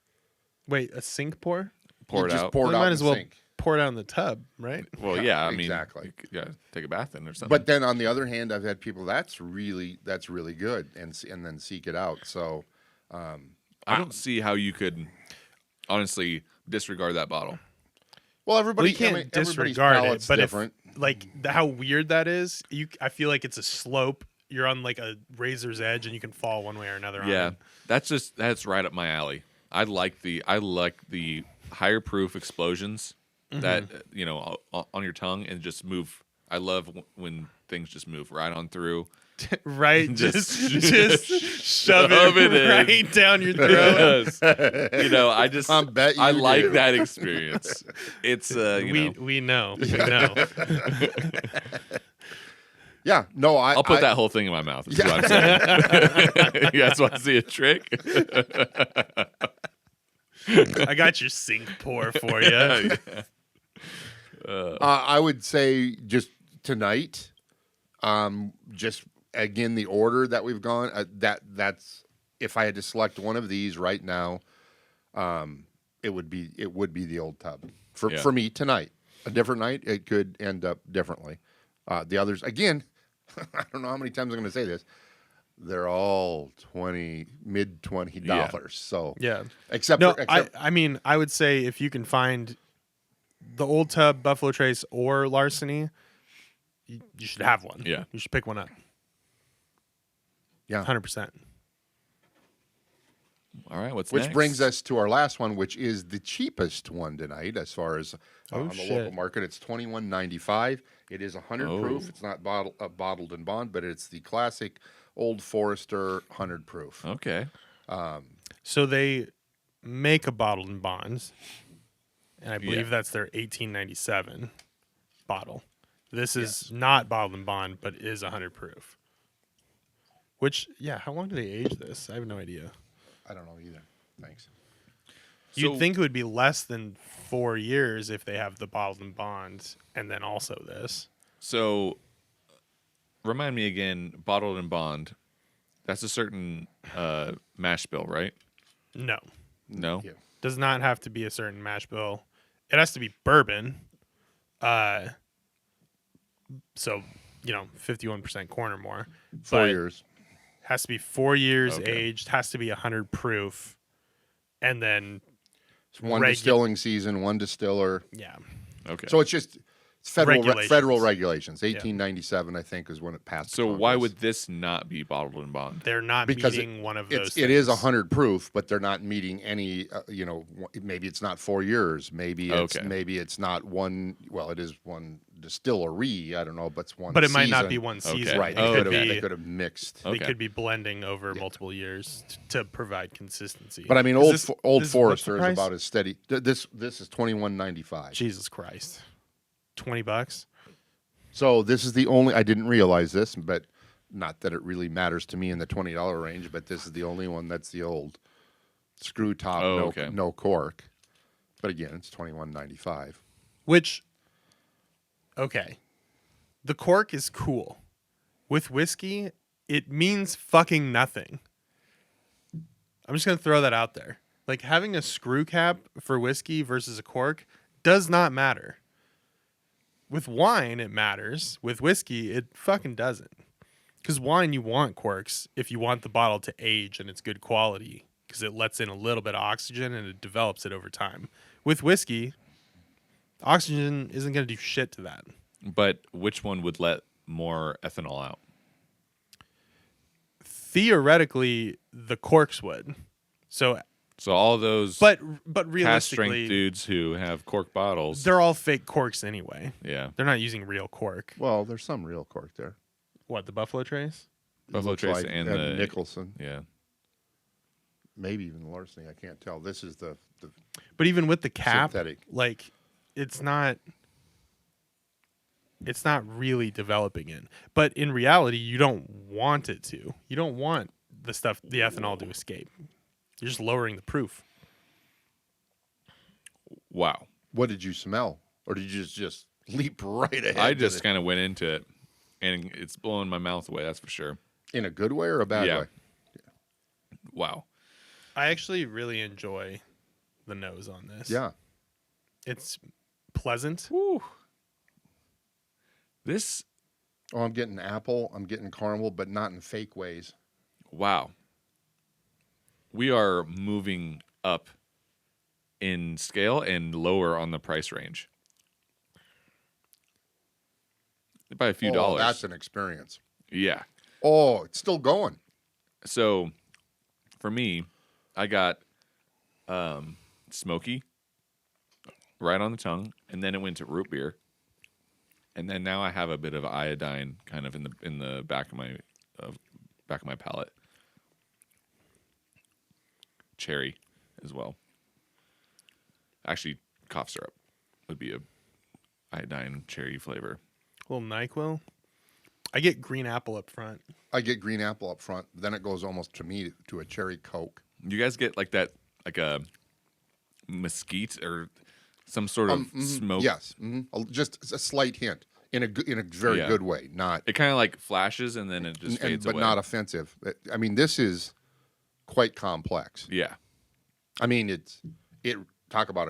Wait, a sink pour? Pour it out. Pour it out. Might as well sink. Pour it out in the tub, right? Well, yeah, I mean, exactly. Yeah, take a bath in or something. But then on the other hand, I've had people that's really good, and then seek it out. So, I don't see how you could honestly disregard that bottle. Well, everybody you can't everybody's disregard palate's it, but different. How weird that is. I feel like it's a slope. You're on like a razor's edge, and you can fall one way or another. Yeah, on it. that's right up my alley. I like the higher proof explosions that on your tongue and just move. I love when things just move right on through. Right, just shove it right down your throat. Yes. I like that experience. It's we know. Yeah, no, I'll put that whole thing in my mouth. Is what I'm saying. You guys want to see a trick? I got your sink pour for you. I would say just tonight, just again the order that we've gone. That's if I had to select one of these right now, it would be the Old Tub for me tonight. A different night, it could end up differently. The others, again, I don't know how many times I'm going to say this. They're all mid $20. Yeah. So yeah, except I mean, I would say if you can find the Old Tub, Buffalo Trace, or Larceny, you should have one. Yeah, you should pick one up. Yeah, 100%. All right, which next? brings us to our last one, which is the cheapest one tonight as far as on the local market. It's $21.95. It is 100 proof. It's not bottled in bond, but it's the classic Old Forester 100 proof. Okay. So they make a bottled in bonds, and I believe that's their 1897 bottle. This is not bottled in bond, but is 100 proof. Which, how long do they age this? I have no idea. I don't know either. Thanks. You'd think it would be less than 4 years if they have the bottled in bonds and then also this. So, remind me again, bottled in bond, that's a certain mash bill, right? No. No? Yeah. Does not have to be a certain mash bill. It has to be bourbon. So, 51% corn or more. 4 years. Has to be 4 years aged, has to be 100 proof, and then it's one distilling season, one distiller. Yeah. Okay. So it's just federal regulations. regulations. 1897, I think, is when it passed. So why would this not be bottled in bond? They're not meeting one of those. It is 100 proof, but they're not meeting any. Maybe it's not 4 years. Maybe it's not one. Well, it is one distillery. I don't know, but it's one. But it might season. not be one season. Right. They could have mixed. They could be blending over multiple years to provide consistency. But I mean, Old Forester is about as steady. This is $21.95. Jesus Christ, $20. So this is the only. I didn't realize this, but not that it really matters to me in the $20 range. But this is the only one that's the old screw top, no cork. But again, it's $21.95. Which, the cork is cool. With whiskey, it means fucking nothing. I'm just gonna throw that out there. Like having a screw cap for whiskey versus a cork does not matter. With wine, it matters. With whiskey, it fucking doesn't. Because wine, you want corks if you want the bottle to age and it's good quality, because it lets in a little bit of oxygen and it develops it over time. With whiskey, oxygen isn't going to do shit to that. But which one would let more ethanol out? Theoretically, the corks would. So all those but realistically, cast strength dudes who have cork bottles, they're all fake corks anyway. Yeah. They're not using real cork. Well, there's some real cork there. What, the Buffalo Trace? Buffalo Trace and the Nicholson. Yeah. Maybe even the Larceny. I can't tell. This is the But even with the cap, synthetic. like it's not really developing it. But in reality, you don't want it to. You don't want the ethanol to escape. You're just lowering the proof. Wow. What did you smell? Or did you just leap right ahead? I just kind of went into it, and it's blowing my mouth away, that's for sure. In a good way or a bad way? Yeah. Wow. I actually really enjoy the nose on this. Yeah. It's pleasant. Woo. This. Oh, I'm getting apple. I'm getting caramel, but not in fake ways. Wow. we are moving up in scale and lower on the price range by a few dollars. That's an experience. Yeah. Oh, it's still going. So for me, I got smoky right on the tongue, and then it went to root beer, and then now I have a bit of iodine kind of in the back of my palate. Cherry as well. Actually, cough syrup would be a iodine cherry flavor. A little NyQuil. I get green apple up front. I get green apple up front. Then it goes almost to me to a cherry Coke. You guys get like that, like a mesquite or some sort of smoke? Yes, just a slight hint in a very good way. Not it kind of like flashes and then it just fades but away. not offensive. I mean, this is quite complex. Yeah. I mean, you talk about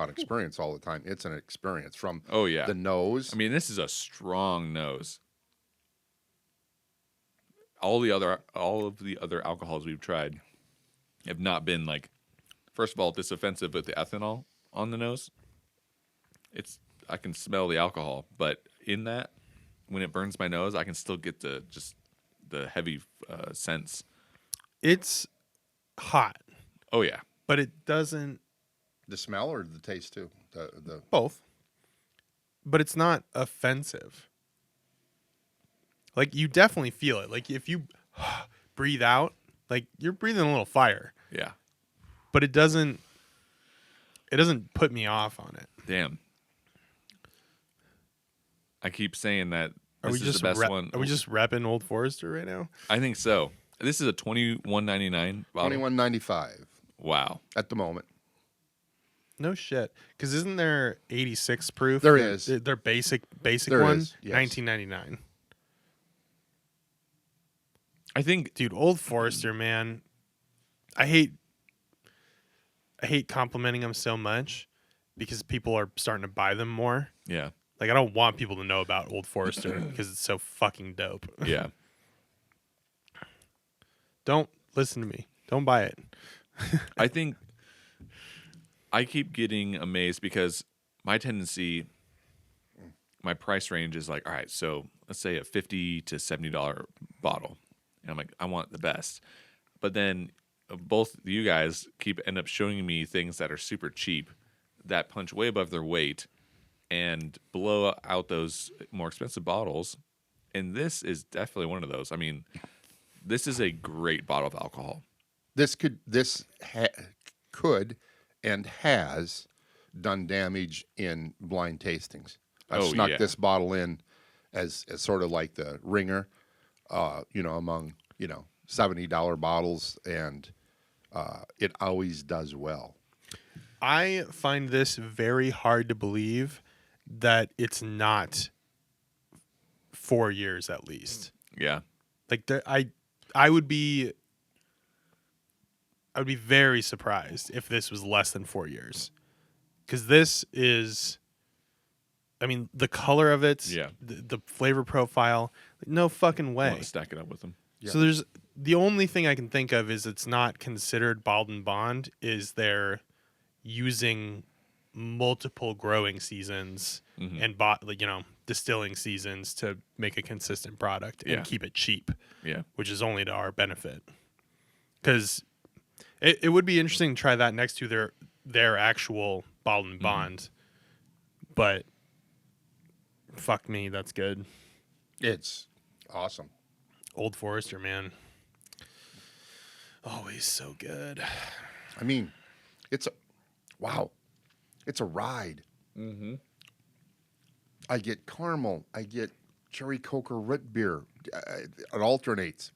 experience all the time. It's an experience from the nose. I mean, this is a strong nose. All of the other alcohols we've tried have not been like, first of all, this offensive with the ethanol on the nose. I can smell the alcohol, but in that, when it burns my nose, I can still get the heavy scents. It's hot. Oh yeah, but it doesn't. The smell or the taste too? The both. But it's not offensive. Like, you definitely feel it. Like, if you breathe out, like, you're breathing a little fire. Yeah. But it doesn't put me off on it. Damn. I keep saying that this is the best one. Are we just repping Old Forester right now? I think so. This is a $21.99 bottle. $21.95. Wow. At the moment. No shit. Because isn't there 86 proof? There is. Their basic there one? is, yes. $19.99. I think, dude, Old Forester, man. I hate complimenting them so much because people are starting to buy them more. Yeah. Like, I don't want people to know about Old Forester because it's so fucking dope. Yeah. Don't listen to me. Don't buy it. I think I keep getting amazed because my tendency, my price range is like, all right, so let's say a $50 to $70 bottle. And I'm like, I want the best. But then both you guys end up showing me things that are super cheap that punch way above their weight and blow out those more expensive bottles. And this is definitely one of those. I mean, this is a great bottle of alcohol. This could and has done damage in blind tastings. I've snuck this bottle in as sort of like the ringer, among $70 bottles, and it always does well. I find this very hard to believe that it's not 4 years at least. Yeah, like I would be very surprised if this was less than 4 years, because this is. I mean, the color of it, the flavor profile, no fucking way. I want to stack it up with them. Yeah. So the only thing I can think of is it's not considered bottled and bond is they're using multiple growing seasons and distilling seasons to make a consistent product and keep it cheap. Yeah, which is only to our benefit. Because it would be interesting to try that next to their actual bottled and bond, but. Fuck me, that's good. It's awesome. Old Forester, man. Always so good. I mean, it's a ride. Mm-hmm. I get caramel. I get cherry Coke or root beer. It alternates.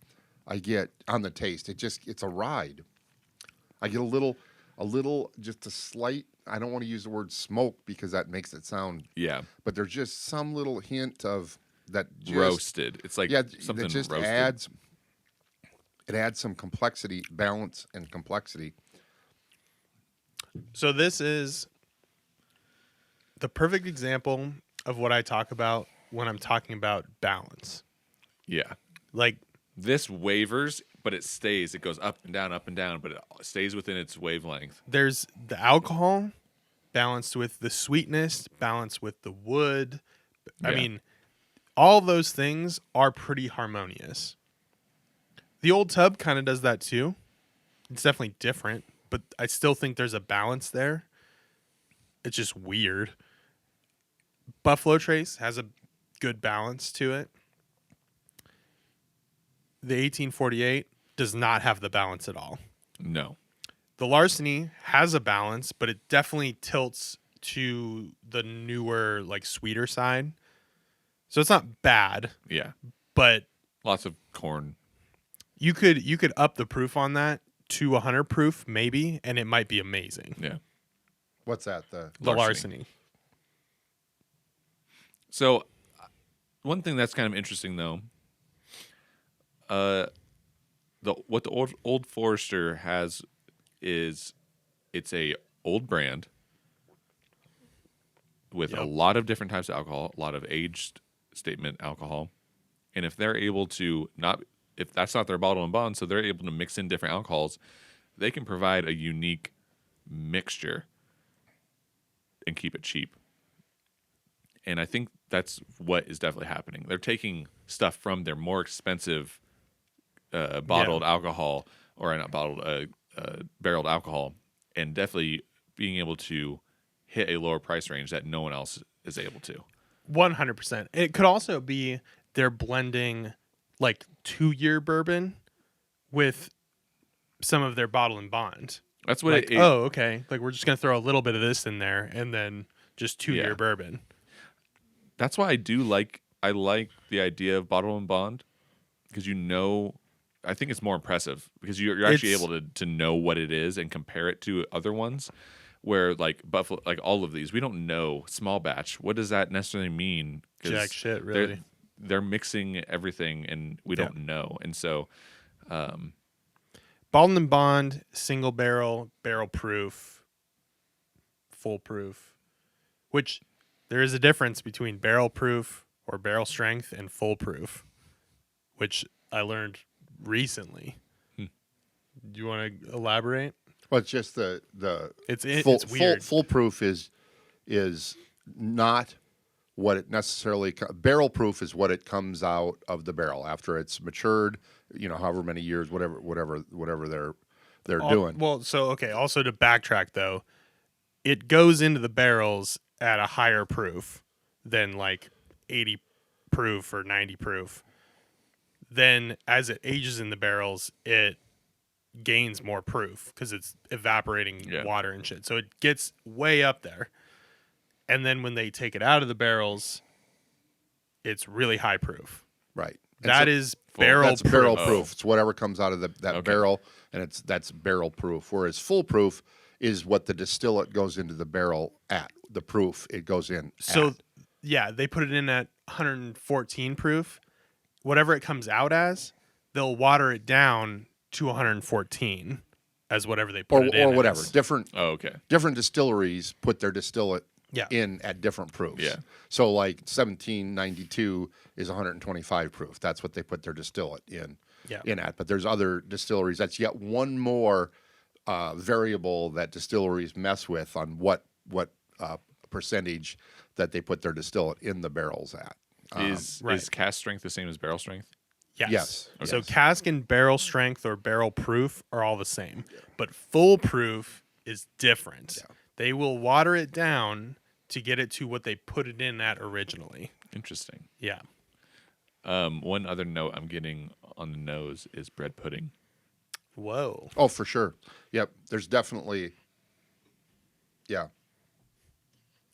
I get on the taste. It's a ride. I get a little, just a slight. I don't want to use the word smoke because that makes it sound. Yeah. But there's just some little hint of that. Roasted. It's like something that just roasted. adds some complexity, balance, and complexity. So this is the perfect example of what I talk about when I'm talking about balance. Yeah. Like this wavers but it stays. It goes up and down, but it stays within its wavelength. There's the alcohol balanced with the sweetness, balanced with the wood. I mean, all those things are pretty harmonious. The Old Tub kind of does that too. It's definitely different, but I still think there's a balance there. It's just weird. Buffalo Trace has a good balance to it. The 1848 does not have the balance at all. No. The Larceny has a balance, but it definitely tilts to the newer, like, sweeter side. So it's not bad. Yeah. But lots of corn. You could up the proof on that to 100 proof, maybe, and it might be amazing. Yeah. What's that? The Larceny. So, one thing that's kind of interesting, though, what the Old Forester has is it's a old brand with a lot of different types of alcohol, a lot of aged statement alcohol, and if they're able to if that's not their bottle and bond, so they're able to mix in different alcohols, they can provide a unique mixture and keep it cheap. And I think that's what is definitely happening. They're taking stuff from their more expensive bottled alcohol, or not bottled, barreled alcohol, and definitely being able to hit a lower price range that no one else is able to. 100%. It could also be they're blending like 2-year bourbon with some of their bottle and bond. That's what like, okay. Like, we're just going to throw a little bit of this in there and then just 2-year bourbon. That's why I like the idea of bottle and bond, because I think it's more impressive because you're actually able to know what it is and compare it to other ones. Where like Buffalo, like all of these, we don't know small batch. What does that necessarily mean? Jack shit, really. They're mixing everything, and we don't know. And so, bottled and bond, single barrel, barrel proof, full proof, which there is a difference between barrel proof or barrel strength and full proof, which I learned recently. Do you want to elaborate? Well, it's just it's weird. Full proof is not what it necessarily barrel proof is what it comes out of the barrel after it's matured. However many years, whatever they're doing. Well, so okay. Also, to backtrack though, it goes into the barrels at a higher proof than like 80 proof or 90 proof. Then, as it ages in the barrels, it gains more proof because it's evaporating water and shit. So it gets way up there. And then when they take it out of the barrels, it's really high proof. Right. That is barrel proof. Barrel proof. It's whatever comes out of that barrel, and that's barrel proof. Whereas full proof is what the distillate goes into the barrel at. The proof it goes in at. Yeah, they put it in at 114 proof. Whatever it comes out as, they'll water it down to 114 as whatever they put it in. Or whatever. As. Different distilleries put their distillate in at different proofs. Yeah. So like 1792 is 125 proof. That's what they put their distillate in at. But there's other distilleries. That's yet one more variable that distilleries mess with on what percentage that they put their distillate in the barrels at. Is cask strength the same as barrel strength? Yes. Okay. So cask and barrel strength or barrel proof are all the same, but full proof is different. Yeah. They will water it down to get it to what they put it in at originally. Interesting. Yeah. One other note I'm getting on the nose is bread pudding. Whoa. Oh, for sure. Yep. There's definitely. Yeah.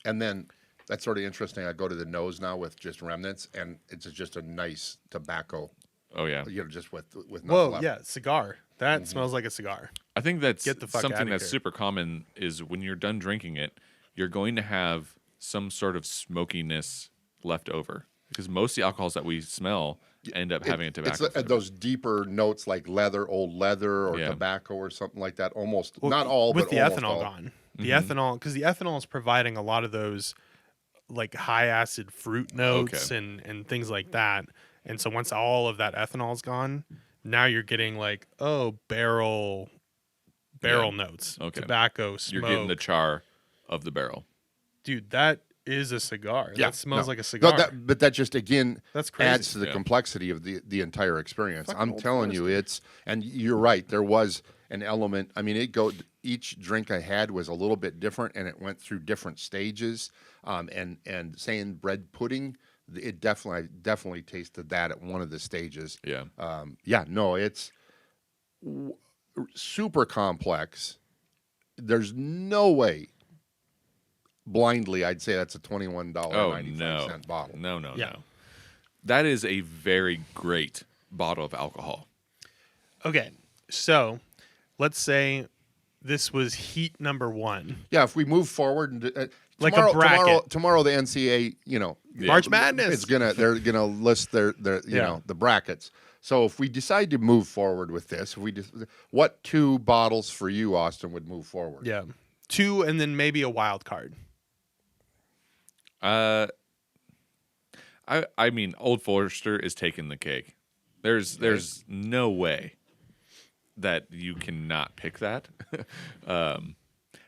And then that's sort of interesting. I go to the nose now with just remnants, and it's just a nice tobacco. Oh yeah. Just with whoa, left. yeah, cigar. That smells like a cigar. I think that's something that's super common is when you're done drinking it, you're going to have some sort of smokiness left over because most of the alcohols that we smell end up having a tobacco. It's those deeper notes like old leather or tobacco or something like that. Almost not all, with but the almost ethanol all. Gone. The ethanol, because the ethanol is providing a lot of those like high acid fruit notes and things like that. And so once all of that ethanol is gone, now you're getting like, oh, barrel notes, tobacco, smoke. You're getting the char of the barrel. Dude, that is a cigar. Yeah, that smells like a cigar. No, but that just again that's crazy. adds to the complexity of the entire experience. I'm telling you, and you're right. There was an element. I mean, each drink I had was a little bit different, and it went through different stages. And saying bread pudding, it definitely tasted that at one of the stages. Yeah. No, it's super complex. There's no way. Blindly, I'd say that's a $21.95 bottle. No. That is a very great bottle of alcohol. Okay, so let's say this was heat number 1. Yeah, if we move forward, and like a bracket. Tomorrow the NCAA, March Madness. They're gonna list their the brackets. So if we decide to move forward with this, what 2 bottles for you, Austin, would move forward? Yeah, 2, and then maybe a wild card. I mean, Old Forester is taking the cake. There's no way that you cannot pick that.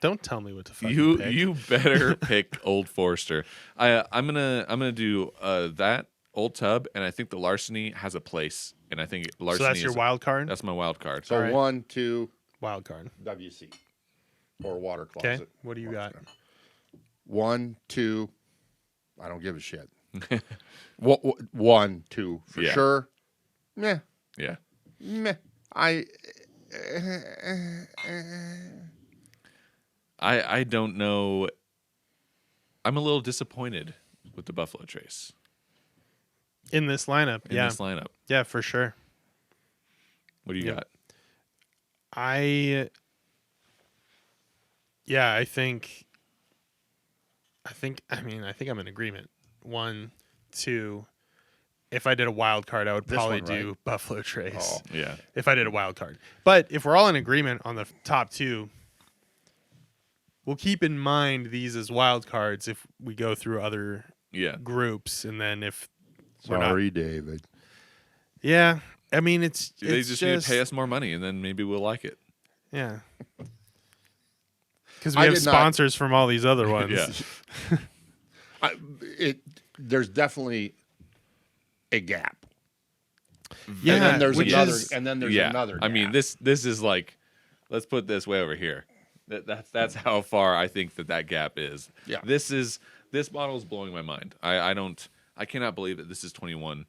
Don't tell me what to fucking pick. You better pick Old Forester. I'm gonna do that Old Tub, and I think the Larceny has a place, and I think Larceny. So that's your wild card. That's my wild card. So 1, 2, wild card. WC or water closet. Okay, what do you got? 1, 2. I don't give a shit. 1, 2 for sure. Meh. Yeah. Meh. I don't know. I'm a little disappointed with the Buffalo Trace in this lineup. Yeah, for sure. What do you got? I think I'm in agreement. 1, 2. If I did a wild card, I would probably do Buffalo Trace. Oh, yeah. If I did a wild card. But if we're all in agreement on the top 2, we'll keep in mind these as wild cards if we go through other groups, and then if David. Yeah. I mean, they just need to pay us more money, and then maybe we'll like it. Yeah. Because we have sponsors from all these other ones. Yeah. There's definitely a gap. Yeah. And then there's another gap. I mean, this is like, let's put this way over here. That's how far I think that gap is. Yeah. This bottle is blowing my mind. I cannot believe that this is $21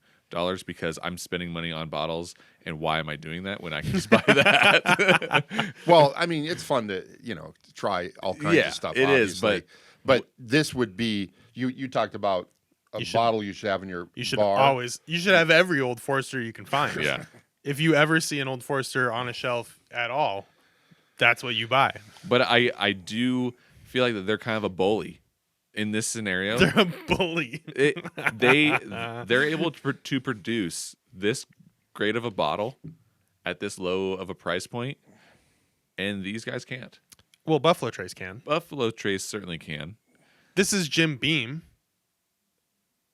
because I'm spending money on bottles, and why am I doing that when I can just buy that? Well, I mean, it's fun to try all kinds of stuff. It is, but this would be you talked about a bottle you should have in your bar. You should have every Old Forester you can find. Yeah. If you ever see an Old Forester on a shelf at all, that's what you buy. But I do feel like that they're kind of a bully in this scenario. They're a bully. They're able to produce this great of a bottle at this low of a price point, and these guys can't. Well, Buffalo Trace can. Buffalo Trace certainly can. This is Jim Beam.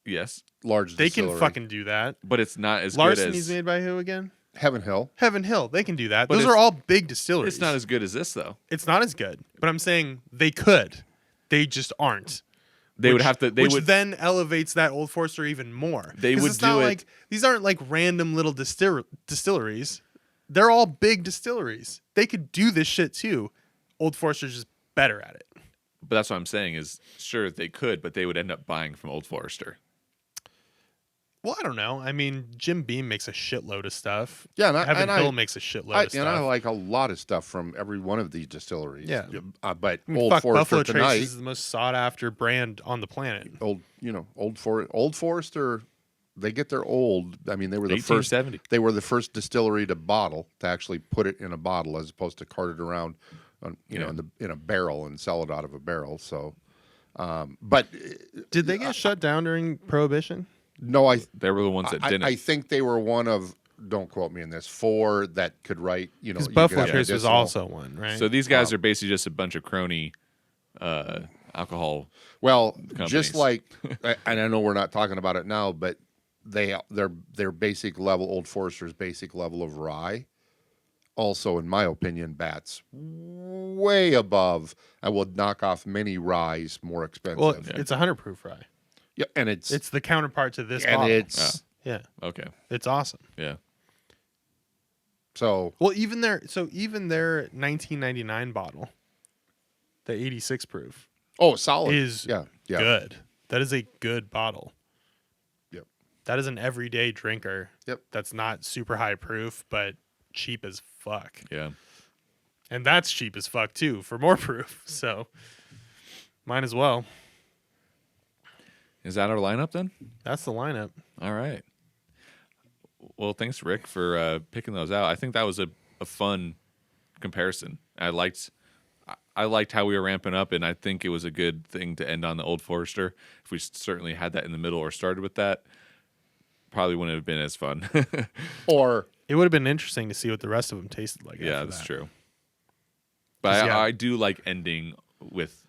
Yes. Large They distillery. can fucking do that. But it's not as good as... Larceny's made by who again? Heaven Hill. Heaven Hill. They can do that. But those are all big distilleries. It's not as good as this, though. It's not as good. But I'm saying they could. They just aren't. Would have to... Which then elevates that Old Forester even more. They would do it... Like, these aren't like random little distilleries. They're all big distilleries. They could do this shit too. Old Forester's just better at it. But that's what I'm saying is, sure, they could, but they would end up buying from Old Forester. Well, I don't know. I mean, Jim Beam makes a shitload of stuff. Yeah, Heaven Hill makes a shitload of stuff. And I like a lot of stuff from every one of these distilleries. Yeah. But Old Forester Buffalo tonight... Trace is the most sought-after brand on the planet. Old Forester, they get their old... I mean, they were the 1870. They were the first distillery to actually put it in a bottle as opposed to cart it around in a barrel and sell it out of a barrel. So, but... Did they get shut down during Prohibition? No, they were the ones that didn't. I think they were one of, don't quote me in this, 4 that could write, because Buffalo Trace was also one, right? So these guys are basically just a bunch of crony alcohol Well, companies. just like, and I know we're not talking about it now, but their basic level, Old Forester's basic level of rye, also in my opinion, bats way above. I would knock off many ryes more expensive. Well, it's 100 proof rye. Yeah, and it's the counterpart to this and bottle. it's yeah. Okay. It's awesome. Yeah. So well, even their 1999 bottle, the 86 proof. Oh, solid. Is good. That is a good bottle. Yep. That is an everyday drinker. Yep. That's not super high proof, but cheap as fuck. Yeah. And that's cheap as fuck too for more proof. So might as well. Is that our lineup then? That's the lineup. All right. Well, thanks, Rick, for picking those out. I think that was a fun comparison. I liked how we were ramping up, and I think it was a good thing to end on the Old Forester. If we certainly had that in the middle or started with that, probably wouldn't have been as fun. Or it would have been interesting to see what the rest of them tasted like. Yeah, that's true. But I do like ending with.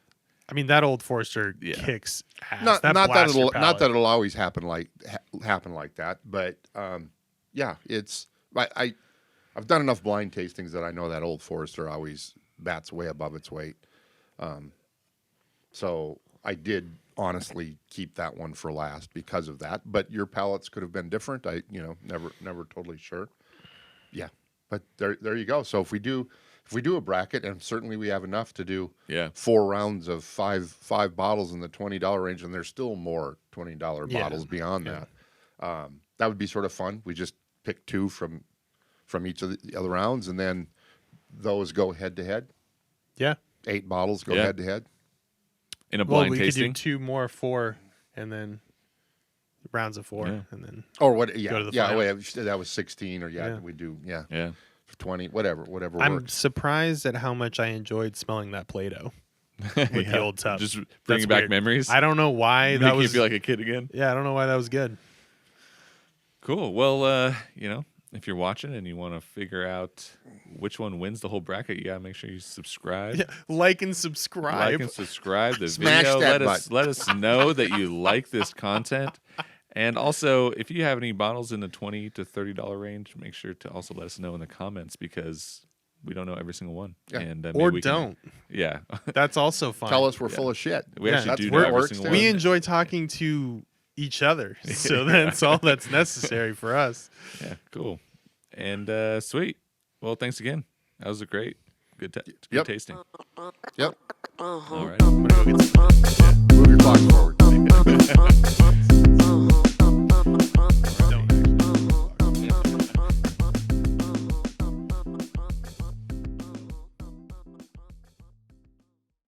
I mean, that Old Forester kicks ass. Not that it'll always happen like that, but yeah, it's I've done enough blind tastings that I know that Old Forester always bats way above its weight. So I did honestly keep that one for last because of that. But your palates could have been different. Never totally sure. Yeah, but there you go. So if we do a bracket, and certainly we have enough to do 4 rounds of five bottles in the $20 range, and there's still more $20 bottles beyond that. That would be sort of fun. We just pick 2 from each of the other rounds, and then those go head to head. Yeah, 8 bottles go head to head in a blind we tasting. Could do 2 more 4, and then rounds of 4, and then or what? Yeah, go to the yeah. final. Wait, that was 16, or we do 20, whatever. I'm works. surprised at how much I enjoyed smelling that Play-Doh with the old tub. Just bringing back memories. I don't know why that was. You feel like a kid again. Yeah, I don't know why that was good. Cool. Well, if you're watching and you want to figure out which one wins the whole bracket, you gotta make sure you subscribe. Yeah, like and subscribe. Like and subscribe the Smash video. that Let us know that you like this content. And also, if you have any bottles in the $20 to $30 range, make sure to also let us know in the comments, because we don't know every single one. Yeah. And or don't. Yeah. That's also fine. Tell us we're full of shit. We actually do where know it every works, single too. one. We enjoy talking to each other, so that's all that's necessary for us. Yeah, cool. And sweet. Well, thanks again. That was a good tasting. Yep. All right. I'm gonna go get some. Move your clock forward.